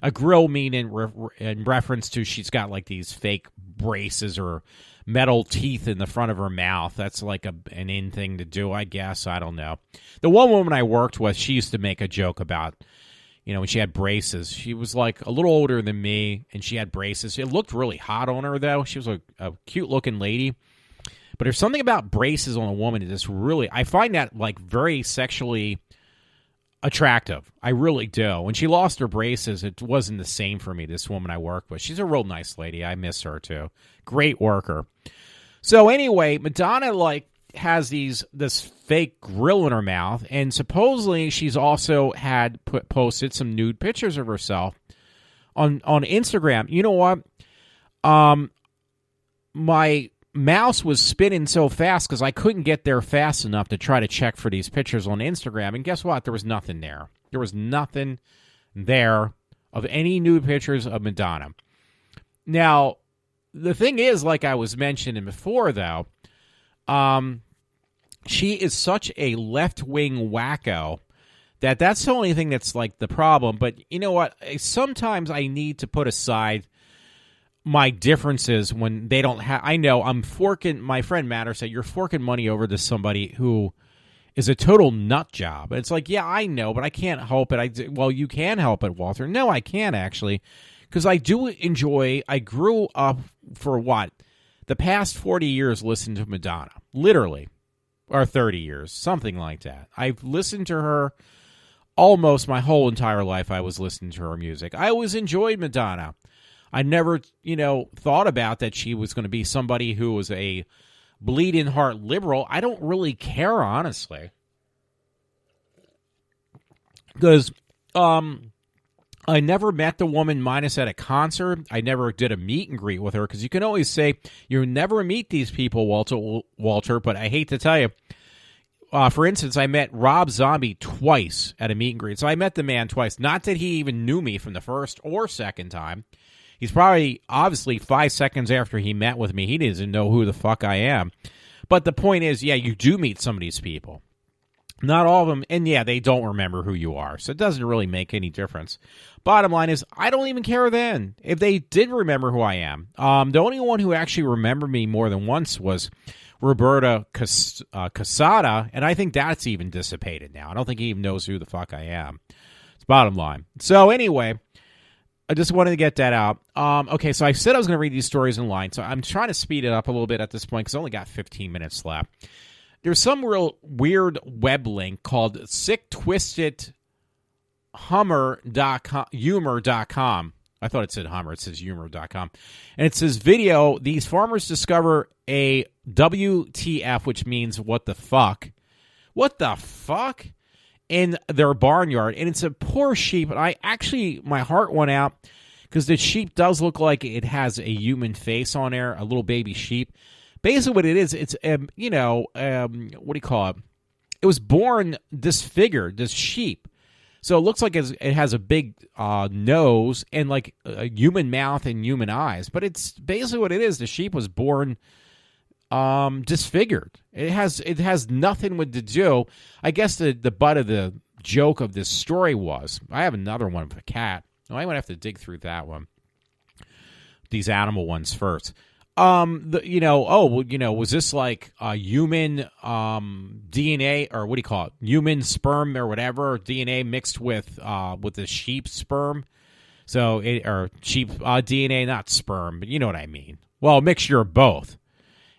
a grill meaning in reference to she's got like these fake braces or metal teeth in the front of her mouth. That's like an in thing to do, I guess. I don't know. The one woman I worked with, she used to make a joke about, when she had braces. She was like a little older than me, and she had braces. It looked really hot on her, though. She was a cute-looking lady. But there's something about braces on a woman that just really, I find that like very sexually attractive. I really do. When she lost her braces, it wasn't the same for me, this woman I worked with. She's a real nice lady. I miss her, too. Great worker. So anyway, Madonna, has this fake grill in her mouth, and supposedly she's also had posted some nude pictures of herself on Instagram. You know what? My mouse was spinning so fast because I couldn't get there fast enough to try to check for these pictures on Instagram, and guess what? There was nothing there. There was nothing there of any nude pictures of Madonna. Now, the thing is, like I was mentioning before, though, she is such a left-wing wacko that's the only thing that's like the problem. But you know what? Sometimes I need to put aside my differences when they don't have. I know I'm forking. My friend Matter said you're forking money over to somebody who is a total nut job. It's like, yeah, I know, but I can't help it. Well, you can help it, Walter. No, I can't actually, because I do enjoy. I grew up for the past 40 years listening to Madonna, literally, or 30 years, something like that. I've listened to her almost my whole entire life. I was listening to her music. I always enjoyed Madonna. I never, thought about that she was going to be somebody who was a bleeding heart liberal. I don't really care, honestly. Because I never met the woman minus at a concert. I never did a meet and greet with her because you can always say you never meet these people, Walter. But I hate to tell you, for instance, I met Rob Zombie twice at a meet and greet. So I met the man twice. Not that he even knew me from the first or second time. He's probably, obviously, 5 seconds after he met with me, he doesn't know who the fuck I am. But the point is, yeah, you do meet some of these people. Not all of them, and yeah, they don't remember who you are, so it doesn't really make any difference. Bottom line is, I don't even care then. If they did remember who I am, the only one who actually remembered me more than once was Roberta Casada, and I think that's even dissipated now. I don't think he even knows who the fuck I am. It's bottom line. So anyway, I just wanted to get that out. Okay, so I said I was going to read these stories in line, so I'm trying to speed it up a little bit at this point because I only got 15 minutes left. There's some real weird web link called sicktwistedhumor.com. I thought it said Hummer. It says humor.com. And it says video, these farmers discover a WTF, which means what the fuck. What the fuck? In their barnyard. And it's a poor sheep. And my heart went out because the sheep does look like it has a human face on there, a little baby sheep. Basically what it is, it's, what do you call it? It was born disfigured, this sheep. So it looks like it has a big nose and like a human mouth and human eyes. But it's basically what it is. The sheep was born disfigured. It has nothing with to do. I guess the butt of the joke of this story was, I have another one of a cat. I might have to dig through that one. These animal ones first. Was this like a human DNA or what do you call it? Human sperm or whatever DNA mixed with the sheep sperm? So or sheep DNA, not sperm, but you know what I mean. Well, a mixture of both.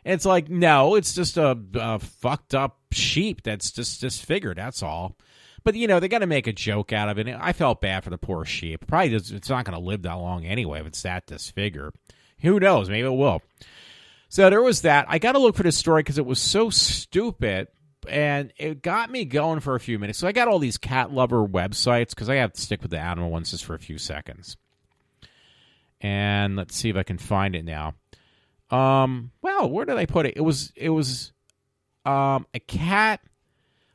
And it's like, no, it's just a fucked up sheep that's just disfigured. That's all. But they got to make a joke out of it. And I felt bad for the poor sheep. Probably it's not going to live that long anyway if it's that disfigured. Who knows? Maybe it will. So there was that. I got to look for this story because it was so stupid, and it got me going for a few minutes. So I got all these cat lover websites because I have to stick with the animal ones just for a few seconds. And let's see if I can find it now. Well, where did I put it? It was a cat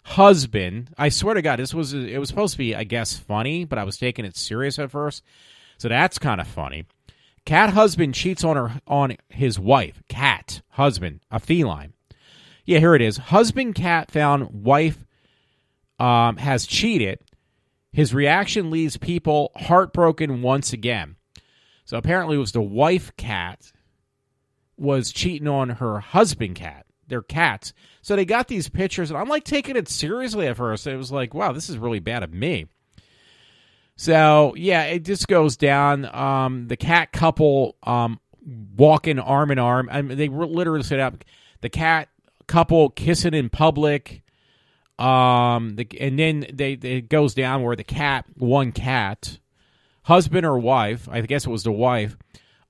husband. I swear to God, it was supposed to be, I guess, funny, but I was taking it serious at first. So that's kind of funny. Cat husband cheats on his wife. Cat husband, a feline. Yeah, here it is. Husband cat found wife has cheated. His reaction leaves people heartbroken once again. So apparently it was the wife cat was cheating on her husband cat. They're cats. So they got these pictures, and I'm like taking it seriously at first. It was like, wow, this is really bad of me. So, yeah, it just goes down. The cat couple walking arm in arm. I mean, they literally set up the cat couple kissing in public. And then it goes down where one cat, husband or wife, I guess it was the wife,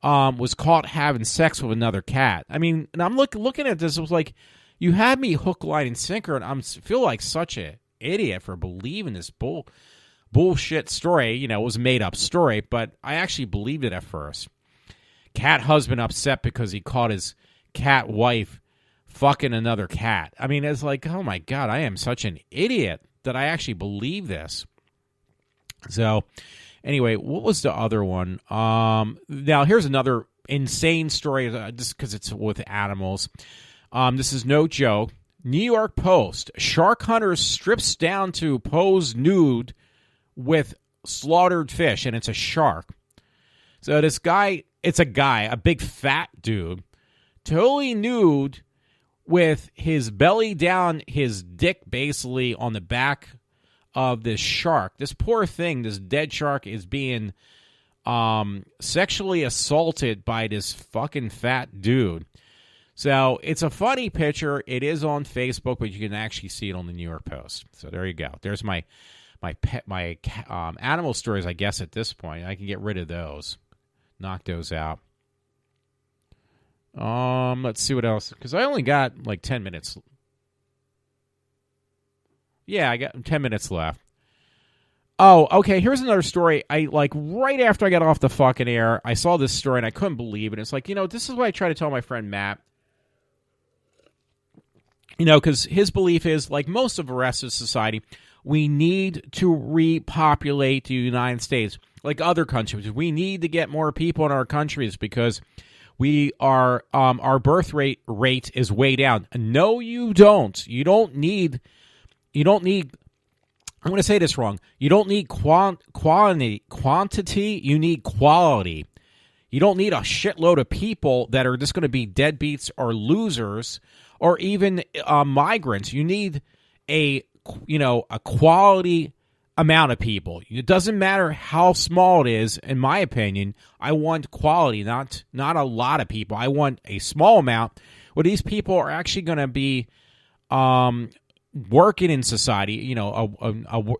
was caught having sex with another cat. I mean, and I'm looking at this, it was like, you had me hook, line, and sinker, and I feel like such an idiot for believing this bullshit story. It was a made-up story, but I actually believed it at first. Cat husband upset because he caught his cat wife fucking another cat. I mean, it's like, oh my God, I am such an idiot that I actually believe this. So, anyway, what was the other one? Now, here's another insane story, just because it's with animals. This is no joke. New York Post. Shark hunter strips down to pose nude with slaughtered fish, and it's a shark. So this guy, it's a big fat dude, totally nude with his belly down, his dick basically on the back of this shark. This poor thing, this dead shark, is being sexually assaulted by this fucking fat dude. So it's a funny picture. It is on Facebook, but you can actually see it on the New York Post. So there you go. There's my animal stories, I guess, at this point. I can get rid of those. Knock those out. Let's see what else. Because I only got like 10 minutes. Yeah, I got 10 minutes left. Oh, okay. Here's another story. I like right after I got off the fucking air, I saw this story and I couldn't believe it. It's like, this is what I try to tell my friend Matt. Because his belief is, like most of the rest of society, we need to repopulate the United States like other countries. We need to get more people in our countries because we are our birth rate is way down. No, you don't. You don't need. I'm going to say this wrong. You don't need quantity. You need quality. You don't need a shitload of people that are just going to be deadbeats or losers or even migrants. You need a quality amount of people. It doesn't matter how small it is. In my opinion, I want quality, not a lot of people. I want a small amount where these people are actually going to be working in society.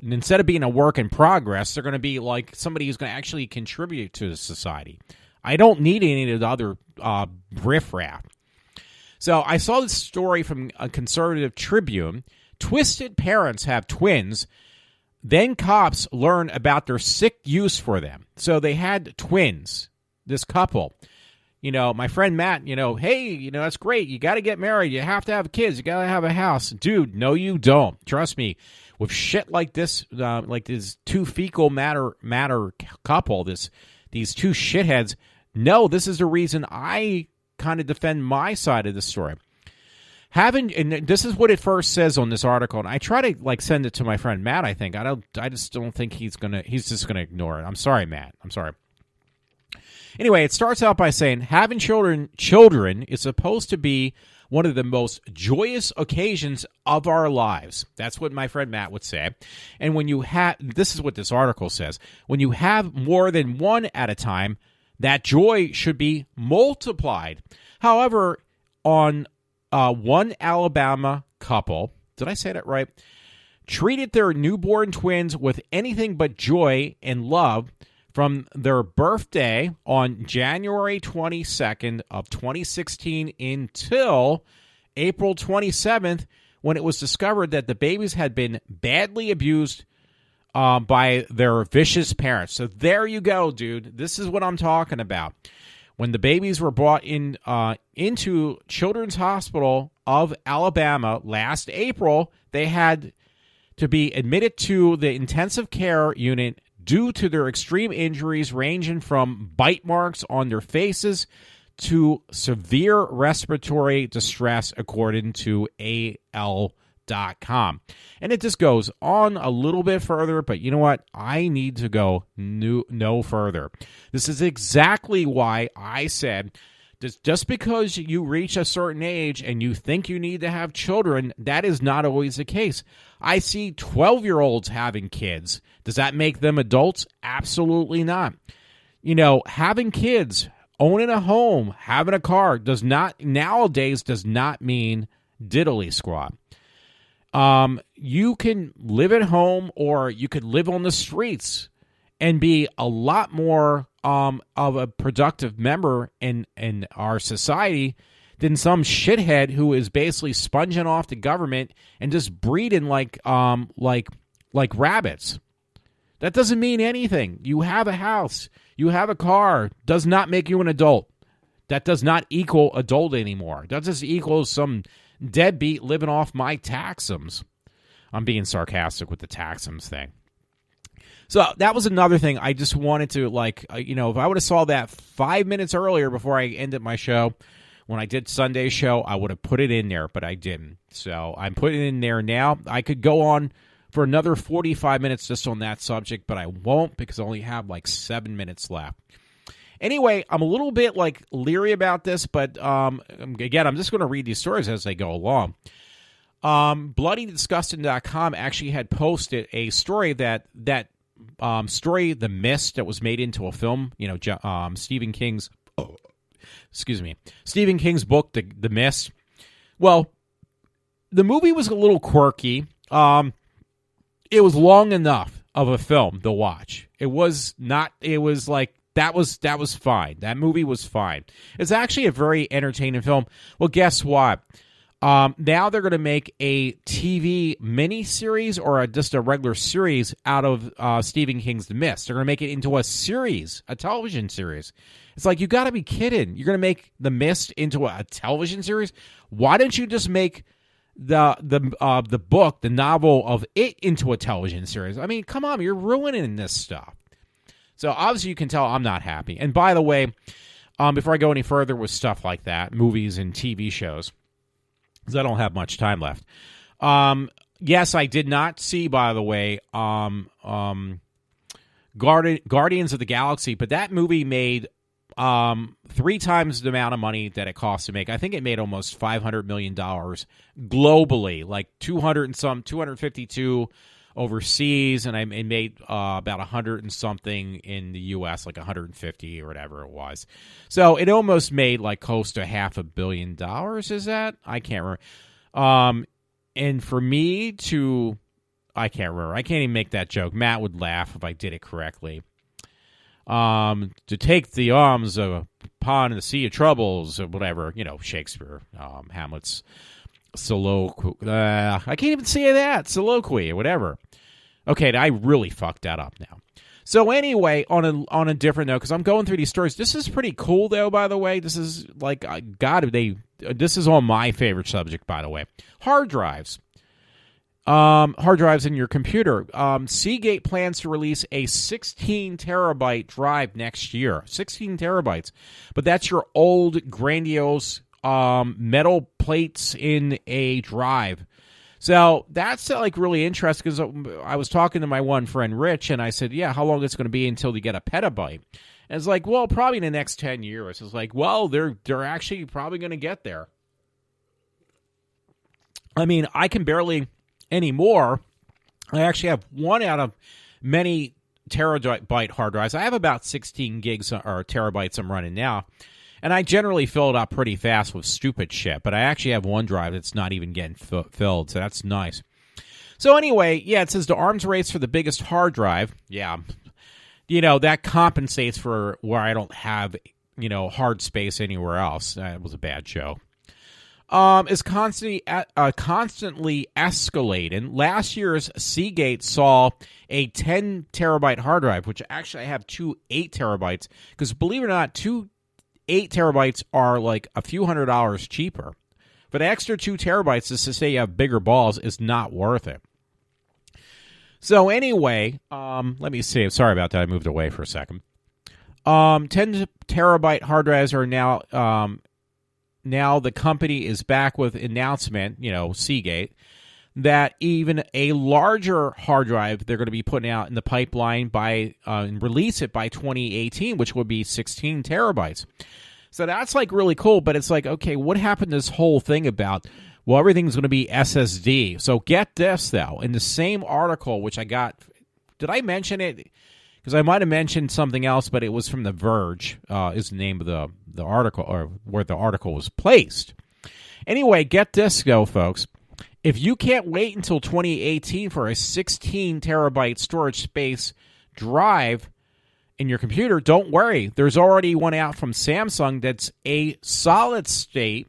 Instead of being a work in progress, they're going to be like somebody who's going to actually contribute to society. I don't need any of the other riffraff. So I saw this story from a conservative Tribune. Twisted parents have twins. Then cops learn about their sick use for them. So they had twins, this couple. My friend Matt, hey, that's great. You got to get married. You have to have kids. You got to have a house. Dude, no, you don't. Trust me. With shit like this, like this two fecal matter couple, these two shitheads, no, this is the reason I kind of defend my side of the story. And this is what it first says on this article, and I try to send it to my friend Matt. I just don't think he's just gonna ignore it. I'm sorry, Matt. I'm sorry. Anyway, it starts out by saying having children is supposed to be one of the most joyous occasions of our lives. That's what my friend Matt would say. And when you this is what this article says, when you have more than one at a time, that joy should be multiplied. However, on one Alabama couple, did I say that right? Treated their newborn twins with anything but joy and love from their birthday on January 22nd of 2016 until April 27th, when it was discovered that the babies had been badly abused by their vicious parents. So there you go, dude. This is what I'm talking about. When the babies were brought into Children's Hospital of Alabama last April, they had to be admitted to the intensive care unit due to their extreme injuries ranging from bite marks on their faces to severe respiratory distress, according to AL.com. And it just goes on a little bit further, but you know what? I need to go no further. This is exactly why I said just because you reach a certain age and you think you need to have children, that is not always the case. I see 12-year-olds having kids. Does that make them adults? Absolutely not. Having kids, owning a home, having a car nowadays does not mean diddly squat. You can live at home or you could live on the streets and be a lot more of a productive member in our society than some shithead who is basically sponging off the government and just breeding like rabbits. That doesn't mean anything. You have a house, you have a car, does not make you an adult. That does not equal adult anymore. That just equals some deadbeat living off my taxums. I'm being sarcastic with the taxums thing. So that was another thing I just wanted to, if I would have saw that 5 minutes earlier before I ended my show, when I did Sunday's show, I would have put it in there, but I didn't. So I'm putting it in there now. I could go on for another 45 minutes just on that subject, but I won't because I only have 7 minutes left. Anyway, I'm a little bit leery about this, but again, I'm just going to read these stories as they go along. BloodyDisgusting.com actually had posted a story that story, The Mist, that was made into a film. Stephen King's book, The Mist. Well, the movie was a little quirky. It was long enough of a film to watch. It was not. It was that was fine. That movie was fine. It's actually a very entertaining film. Well, guess what? Now they're going to make a TV miniseries or just a regular series out of Stephen King's The Mist. They're going to make it into a series, a television series. It's like, you got to be kidding. You're going to make The Mist into a television series? Why don't you just make the book, the novel of it, into a television series? I mean, come on, you're ruining this stuff. So obviously you can tell I'm not happy. And by the way, before I go any further with stuff like that, movies and TV shows, because I don't have much time left. Yes, I did not see, by the way, Guardians of the Galaxy, but that movie made 3 times the amount of money that it cost to make. I think it made almost $500 million globally, like 252 overseas, and it made about 100 and something in the U.S., like 150 or whatever it was. So it almost made like close to $500 million. Is that? I can't remember. And for me to, I can't remember. I can't even make that joke. Matt would laugh if I did it correctly. To take the arms of a pond in the sea of troubles, or whatever, Shakespeare, Hamlet's soliloquy. I can't even say that. Soliloquy or whatever. Okay, I really fucked that up now. So anyway, on a different note, because I'm going through these stories, this is pretty cool, though, by the way. This is like, this is on my favorite subject, by the way. Hard drives. Hard drives in your computer. Seagate plans to release a 16 terabyte drive next year. 16 terabytes. But that's your old, grandiose metal plates in a drive. So that's like really interesting, because I was talking to my one friend Rich, and I said, yeah, how long it's going to be until you get a petabyte? And it's like, well, probably in the next 10 years. It's like, well, they're actually probably going to get there. I mean, I can barely anymore. I actually have one out of many terabyte hard drives. I have about 16 gigs or terabytes I'm running now. And I generally fill it up pretty fast with stupid shit. But I actually have one drive that's not even getting filled. So that's nice. So anyway, yeah, it says the arms race for the biggest hard drive. Yeah. That compensates for where I don't have, hard space anywhere else. That was a bad joke. Is constantly escalating. Last year's Seagate saw a 10 terabyte hard drive, which actually I have 2 8 terabytes. Because believe it or not, 2 8 terabytes are like a few $100s cheaper. For the extra 2 terabytes, just to say you have bigger balls, is not worth it. So anyway, let me see. Sorry about that. I moved away for a second. 10 terabyte hard drives are now the company is back with announcement, Seagate, that even a larger hard drive they're going to be putting out in the pipeline and release it by 2018, which would be 16 terabytes. So that's like really cool, but it's like, okay, what happened to this whole thing about, well, everything's going to be SSD. So get this, though. In the same article, which I got, did I mention it? Because I might have mentioned something else, but it was from The Verge, is the name of the article, or where the article was placed. Anyway, get this, though, folks. If you can't wait until 2018 for a 16 terabyte storage space drive in your computer, don't worry. There's already one out from Samsung that's a solid state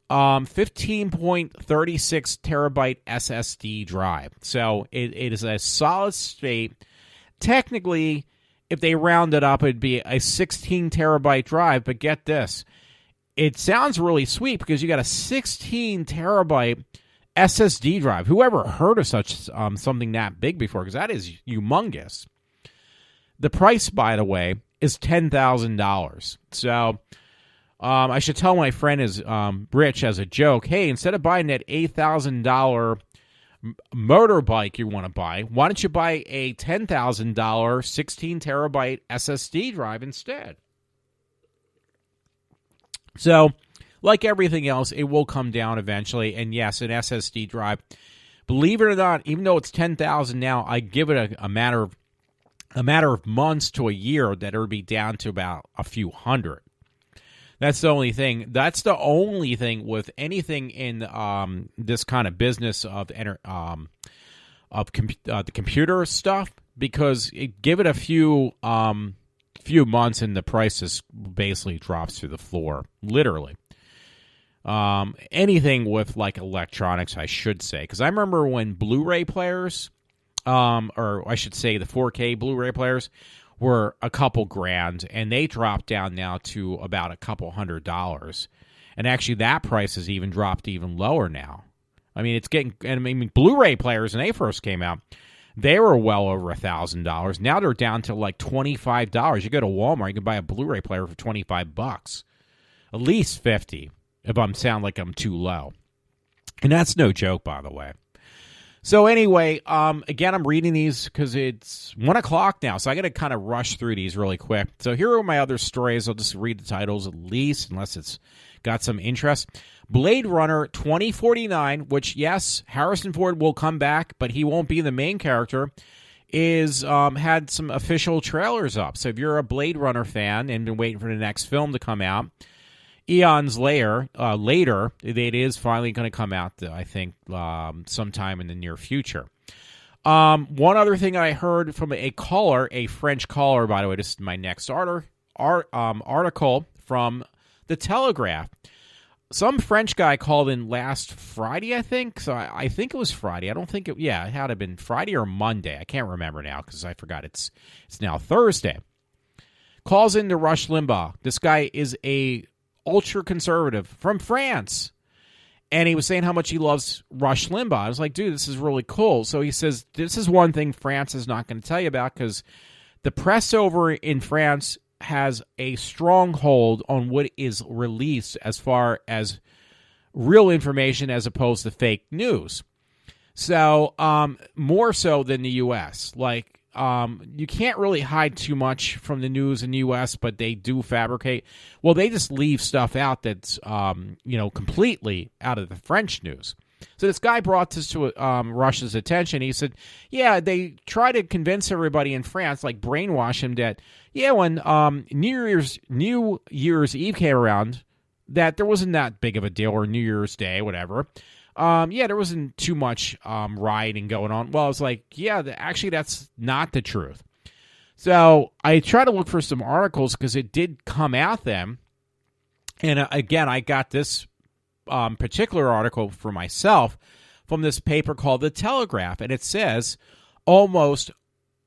15.36 terabyte SSD drive. So it is a solid state. Technically, if they round it up, it'd be a 16 terabyte drive. But get this. It sounds really sweet because you got a 16 terabyte SSD drive. Whoever heard of such something that big before? Because that is humongous. The price, by the way, is $10,000. So I should tell my friend is Rich as a joke, hey, instead of buying that $8,000 motorbike you want to buy, why don't you buy a $10,000 16 terabyte SSD drive instead? So, like everything else, it will come down eventually. And yes, an SSD drive, believe it or not, even though it's $10,000 now, I give it a matter of months to a year that it'll be down to about a few hundred. That's the only thing. That's the only thing with anything in this kind of business of the computer stuff, because give it a few months and the price just basically drops through the floor, literally. anything with like electronics, I should say, because I remember when Blu-ray players, or I should say the 4K Blu-ray players, were a couple grand, and they dropped down now to about a couple $100. And actually, that price has even dropped even lower now. I mean, it's getting. And I mean, Blu-ray players when they first came out, they were well over $1,000. Now they're down to like $25. You go to Walmart, you can buy a Blu-ray player for $25, at least $50. If I'm sound like I'm too low, and that's no joke, by the way. So anyway, again, I'm reading these because it's 1 o'clock now, so I got to kind of rush through these really quick. So here are my other stories. I'll just read the titles at least, unless it's got some interest. Blade Runner 2049, which, yes, Harrison Ford will come back, but he won't be the main character, is had some official trailers up. So if you're a Blade Runner fan and been waiting for the next film to come out, eons later, it is finally going to come out, I think, sometime in the near future. One other thing I heard from a caller, a French caller, by the way, this is my next article from The Telegraph. Some French guy called in last Friday, I think. So I think it was Friday. I don't think it had to have been Friday or Monday. I can't remember now because I forgot it's now Thursday. Calls in to Rush Limbaugh. This guy is a ultra-conservative from France. And he was saying how much he loves Rush Limbaugh. I was like, dude, this is really cool. So he says, this is one thing France is not going to tell you about because the press over in France has a stronghold on what is released as far as real information as opposed to fake news. So, more so than the U.S. Like, you can't really hide too much from the news in the U.S., but they do fabricate. Well, they just leave stuff out that's, completely out of the French news. So this guy brought this to Rush's attention. He said, yeah, they try to convince everybody in France, like brainwash him that, yeah, when New Year's Eve came around, that there wasn't that big of a deal, or New Year's Day, whatever. There wasn't too much rioting going on. Well, I was like, yeah, actually, that's not the truth. So I tried to look for some articles because it did come out then. And again, I got this particular article for myself from this paper called The Telegraph. And it says almost,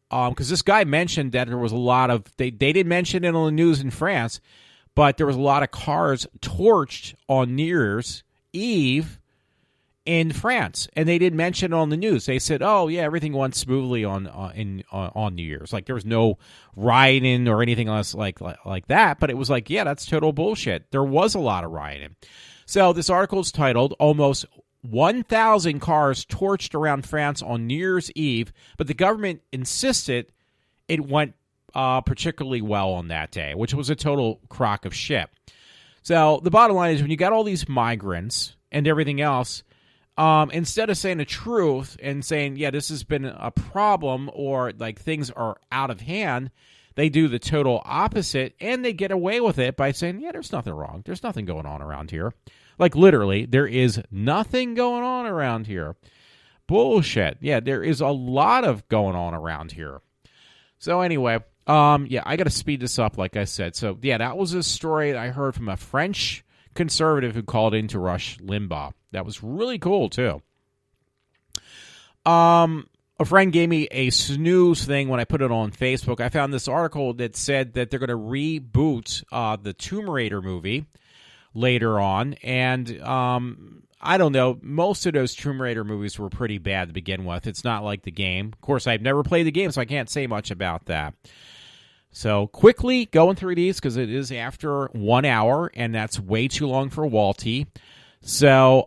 because this guy mentioned that there was a lot of, they didn't mention it on the news in France, but there was a lot of cars torched on New Year's Eve in France, and they didn't mention it on the news. They said, "Oh yeah, everything went smoothly on New Year's. Like there was no rioting or anything else like that." But it was like, yeah, that's total bullshit. There was a lot of rioting. So this article is titled "Almost 1,000 Cars Torched Around France on New Year's Eve," but the government insisted it went particularly well on that day, which was a total crock of shit. So the bottom line is, when you got all these migrants and everything else, instead of saying the truth and saying, yeah, this has been a problem or like things are out of hand, they do the total opposite, and they get away with it by saying, yeah, there's nothing wrong. There's nothing going on around here. Like literally, there is nothing going on around here. Bullshit. Yeah, there is a lot of going on around here. So anyway, I got to speed this up, like I said. So yeah, that was a story that I heard from a French conservative who called in to Rush Limbaugh. That was really cool, too. A friend gave me a snooze thing when I put it on Facebook. I found this article that said that they're going to reboot the Tomb Raider movie later on. And I don't know. Most of those Tomb Raider movies were pretty bad to begin with. It's not like the game. Of course, I've never played the game, so I can't say much about that. So quickly going through these because it is after 1 hour, and that's way too long for Walty. So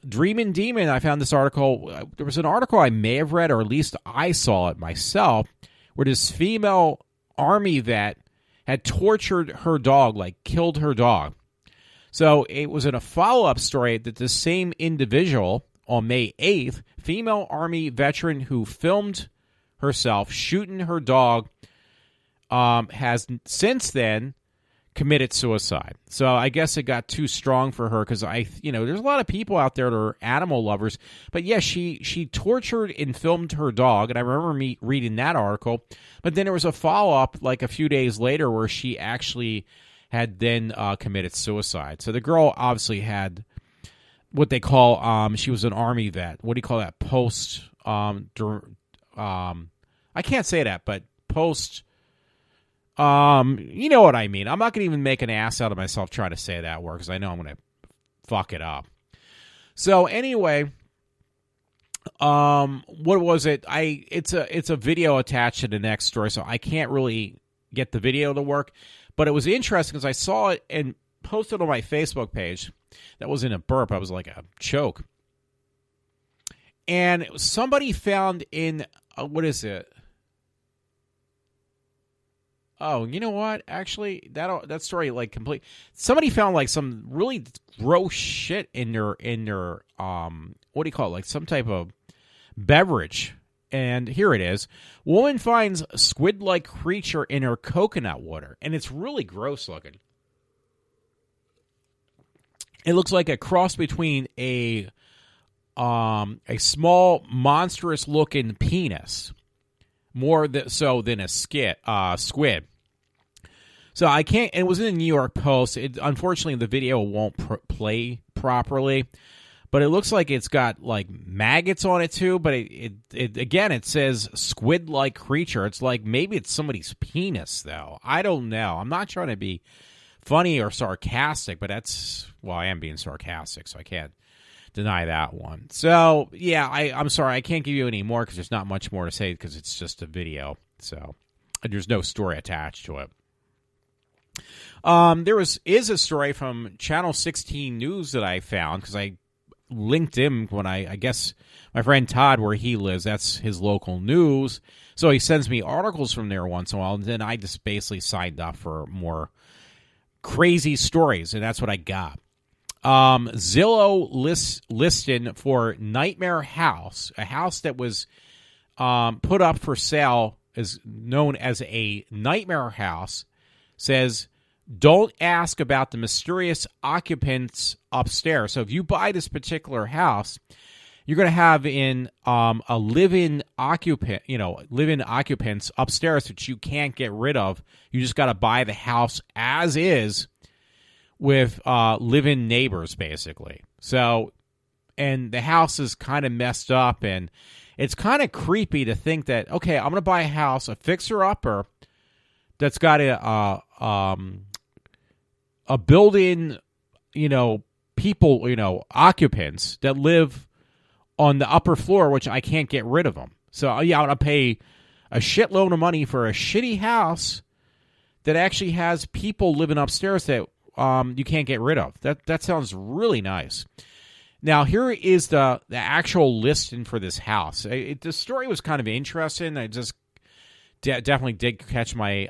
Dreamin' Demon, I found this article. There was an article I may have read, or at least I saw it myself, where this female army vet had tortured her dog, like killed her dog. So it was in a follow-up story that the same individual on May 8th, female army veteran who filmed herself shooting her dog, has since then committed suicide. So I guess it got too strong for her because there's a lot of people out there that are animal lovers. But yes, she tortured and filmed her dog, and I remember me reading that article. But then there was a follow-up like a few days later where she actually had then committed suicide. So the girl obviously had what they call, she was an Army vet. What do you call that? I can't say that, but post, you know what I mean. I'm not going to even make an ass out of myself trying to say that word because I know I'm going to fuck it up. So anyway, what was it? It's a video attached to the next story, so I can't really get the video to work. But it was interesting because I saw it and posted on my Facebook page. That wasn't a burp. I was like a choke. And somebody found in, what is it? Oh, you know what? Actually, that story like complete. Somebody found like some really gross shit in their what do you call it? Like some type of beverage. And here it is. Woman finds squid-like creature in her coconut water, and it's really gross looking. It looks like a cross between a small monstrous looking penis, more so than a squid. So I can't. It was in the New York Post. Unfortunately, the video won't play properly, but it looks like it's got like maggots on it too. But it again, it says squid-like creature. It's like maybe it's somebody's penis, though. I don't know. I'm not trying to be funny or sarcastic, but I am being sarcastic, so I can't deny that one. So yeah, I'm sorry, I can't give you any more because there's not much more to say because it's just a video. So there's no story attached to it. There is a story from Channel 16 News that I found because I linked him when I guess my friend Todd, where he lives, that's his local news. So he sends me articles from there once in a while, and then I just basically signed up for more crazy stories, and that's what I got. Zillow listing for Nightmare House, a house that was put up for sale, is known as a nightmare house, says, don't ask about the mysterious occupants upstairs. So if you buy this particular house, you're going to have a live-in occupants upstairs that you can't get rid of. You just got to buy the house as is with live-in neighbors, basically. So, and the house is kind of messed up, and it's kind of creepy to think that, okay, I'm going to buy a house, a fixer-upper that's got a building, people, occupants that live on the upper floor, which I can't get rid of them. So, yeah, I'm going to pay a shitload of money for a shitty house that actually has people living upstairs that you can't get rid of. That sounds really nice. Now, here is the actual listing for this house. The story was kind of interesting. I just definitely did catch my...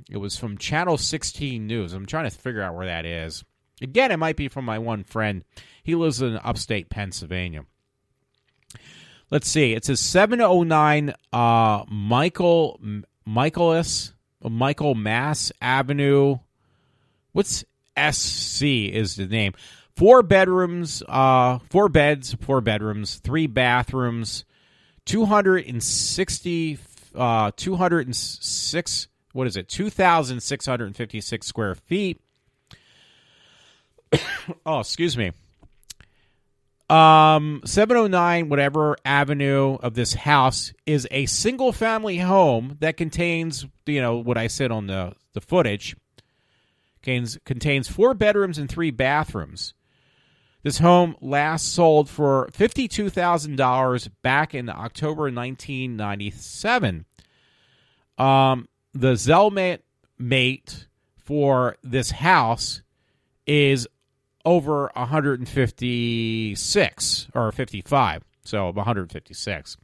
it was from Channel 16 News. I'm trying to figure out where that is. Again, it might be from my one friend. He lives in upstate Pennsylvania. Let's see. It says 709 Michael Mass Avenue. What's SC is the name. 4 bedrooms, 4 beds, 4 bedrooms, 3 bathrooms, 2,656 square feet. Oh, excuse me. 709 whatever avenue of this house is a single family home that contains, what I said on the footage. Contains 4 bedrooms and 3 bathrooms. This home last sold for $52,000 back in October 1997. The Zellmate for this house is over 156 or 55, so 156,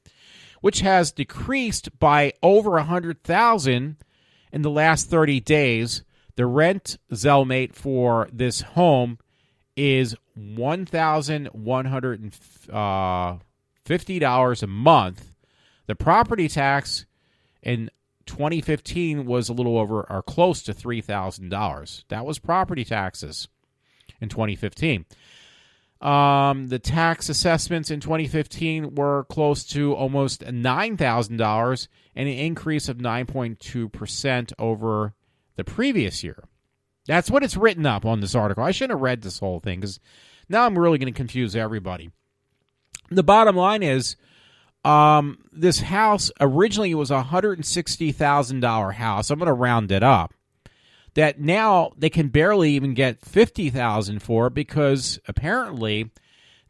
which has decreased by over 100,000 in the last 30 days. The rent Zellmate for this home is $1,150 a month. The property tax in 2015 was a little over or close to $3,000. That was property taxes in 2015. The tax assessments in 2015 were close to almost $9,000 and an increase of 9.2% over the previous year. That's what it's written up on this article. I shouldn't have read this whole thing because now I'm really going to confuse everybody. The bottom line is this house originally was a $160,000 house. I'm going to round it up. That now they can barely even get $50,000 for because apparently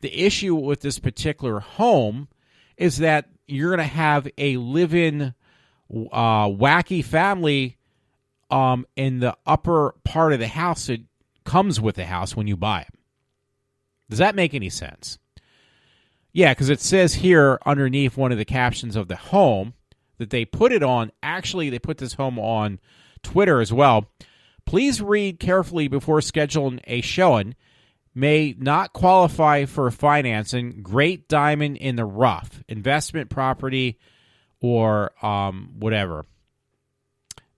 the issue with this particular home is that you're going to have a live-in wacky family in the upper part of the house that comes with the house when you buy it. Does that make any sense? Yeah, because it says here underneath one of the captions of the home that they put it on. Actually, they put this home on Twitter as well. Please read carefully before scheduling a showing. May not qualify for financing. Great diamond in the rough. Investment property or whatever.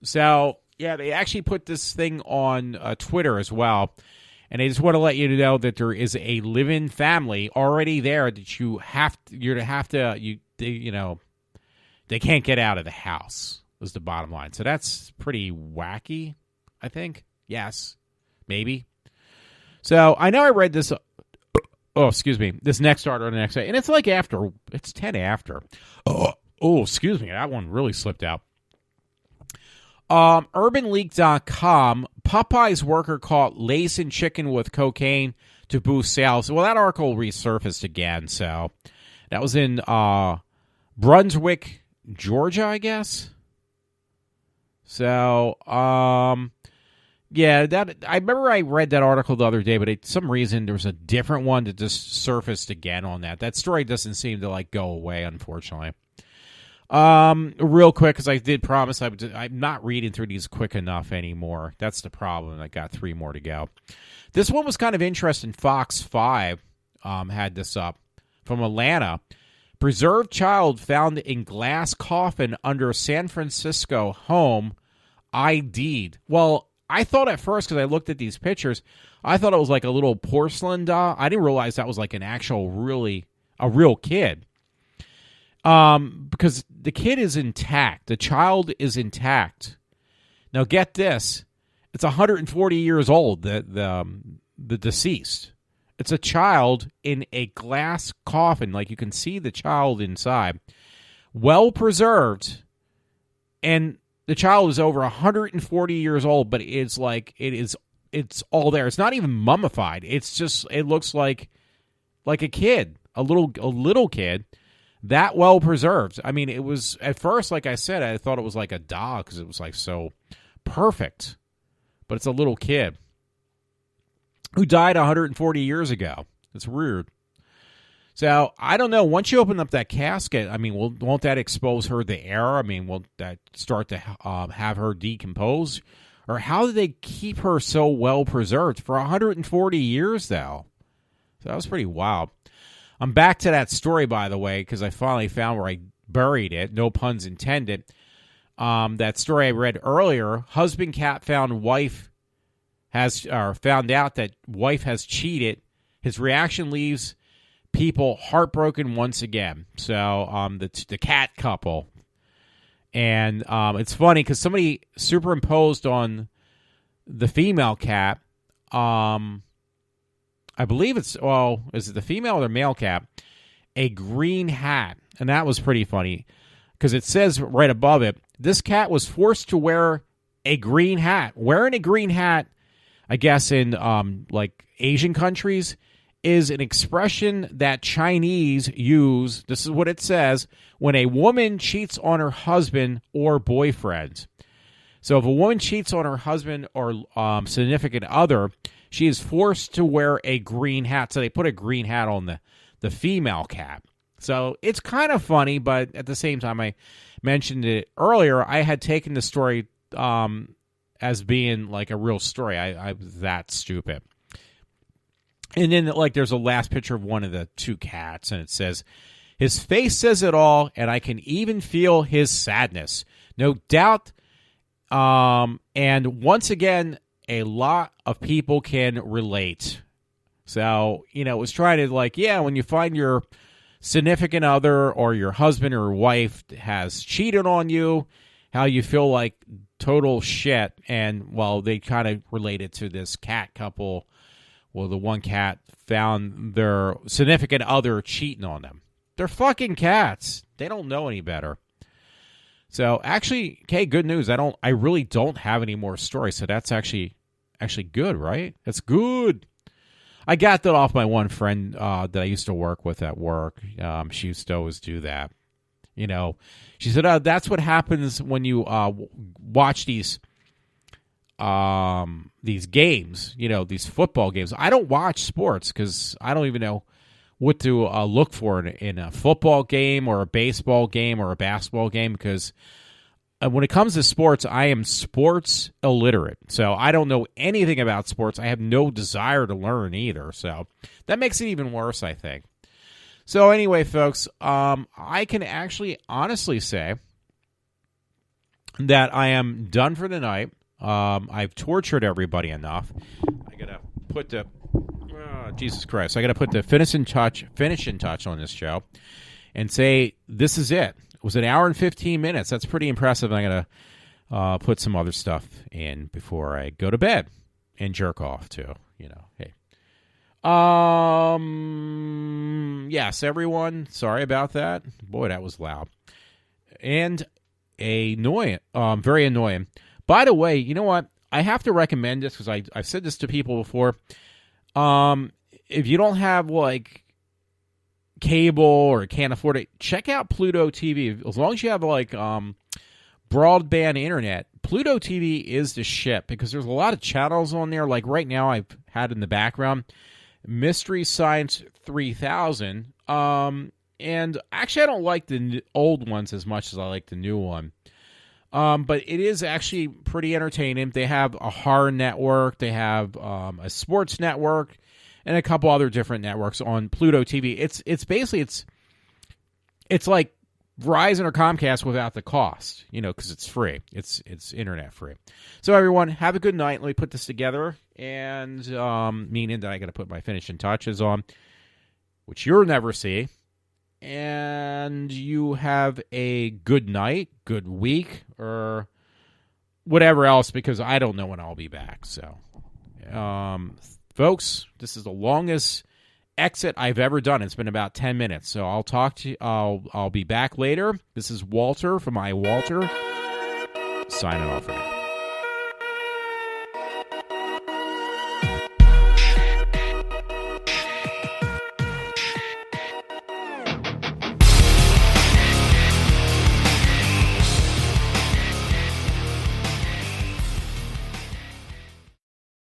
So, yeah, they actually put this thing on Twitter as well. And I just want to let you know that there is a live-in family already there that they can't get out of the house is the bottom line. So that's pretty wacky, I think. Yes, maybe. So I know I read this. This next article on the next day, and it's like it's 10 after. Excuse me, that one really slipped out. UrbanLeak.com, Popeye's worker caught lacing chicken with cocaine to boost sales. Well, that article resurfaced again, so that was in Brunswick, Georgia, I guess. So, yeah, that I remember I read that article the other day, but for some reason there was a different one that just surfaced again on that. That story doesn't seem to go away, unfortunately. Real quick, because I did promise I'm not reading through these quick enough anymore. That's the problem. I got 3 more to go. This one was kind of interesting. Fox 5 had this up from Atlanta. Preserved child found in glass coffin under San Francisco home ID'd. Well, I thought at first, because I looked at these pictures, I thought it was like a little porcelain doll. I didn't realize that was like an actual a real kid. Because the kid is intact. The child is intact. Now get this. It's 140 years old, the deceased. It's a child in a glass coffin. Like you can see the child inside. Well preserved. And the child is over 140 years old, but it's all there. It's not even mummified. It looks like a kid, a little kid. That well preserved. I mean, it was at first, like I said, I thought it was like a doll because it was so perfect. But it's a little kid who died 140 years ago. It's weird. So I don't know. Once you open up that casket, I mean, won't that expose her to air? I mean, will that start to have her decompose? Or how did they keep her so well preserved for 140 years, though? So that was pretty wild. I'm back to that story, by the way, because I finally found where I buried it. No puns intended. That story I read earlier. Husband cat found found out that wife has cheated. His reaction leaves people heartbroken once again. So the cat couple, and it's funny because somebody superimposed on the female cat. I believe is it the female or the male cat? A green hat. And that was pretty funny because it says right above it, this cat was forced to wear a green hat. Wearing a green hat, I guess in Asian countries, is an expression that Chinese use. This is what it says: when a woman cheats on her husband or boyfriend. So if a woman cheats on her husband or significant other, she is forced to wear a green hat. So they put a green hat on the female cat. So it's kind of funny, but at the same time, I mentioned it earlier, I had taken the story as being like a real story. I was that stupid. And then there's a last picture of one of the 2 cats, and it says, his face says it all, and I can even feel his sadness. No doubt. And once again, a lot of people can relate. So, it was trying to when you find your significant other or your husband or wife has cheated on you, how you feel like total shit. And, well, they kind of related to this cat couple. Well, the one cat found their significant other cheating on them. They're fucking cats. They don't know any better. So, actually, okay, good news. I really don't have any more stories. So that's actually good, right? That's good. I got that off my one friend that I used to work with at work. She used to always do that. You know, she said, that's what happens when you watch these games, you know, these football games. I don't watch sports because I don't even know what to look for in a football game or a baseball game or a basketball game because when it comes to sports, I am sports illiterate. So I don't know anything about sports. I have no desire to learn either. So that makes it even worse, I think. So anyway, folks, I can actually honestly say that I am done for the night. I've tortured everybody enough. I got to put the... Jesus Christ. I got to put the finishing touch on this show and say this is it. It was an hour and 15 minutes. That's pretty impressive. I'm going to put some other stuff in before I go to bed and jerk off too. You know, hey. Yes, everyone. Sorry about that. Boy, that was loud. And annoying. Very annoying. By the way, you know what? I have to recommend this because I've said this to people before. If you don't have like cable or can't afford it, check out Pluto TV. As long as you have like broadband internet, Pluto TV is the shit because there's a lot of channels on there. Like right now, I've had in the background Mystery Science 3000. And actually, I don't like the old ones as much as I like the new one. But it is actually pretty entertaining. They have a horror network. They have a sports network and a couple other different networks on Pluto TV. It's basically it's like Verizon or Comcast without the cost, you know, because it's free. It's internet free. So everyone, have a good night. Let me put this together, and meaning that I got to put my finishing touches on, which you'll never see. And you have a good night, good week, or whatever else, because I don't know when I'll be back. So, folks, this is the longest exit I've ever done. It's been about 10 minutes. So I'll talk to you. I'll be back later. This is Walter from iWalter, signing off for now.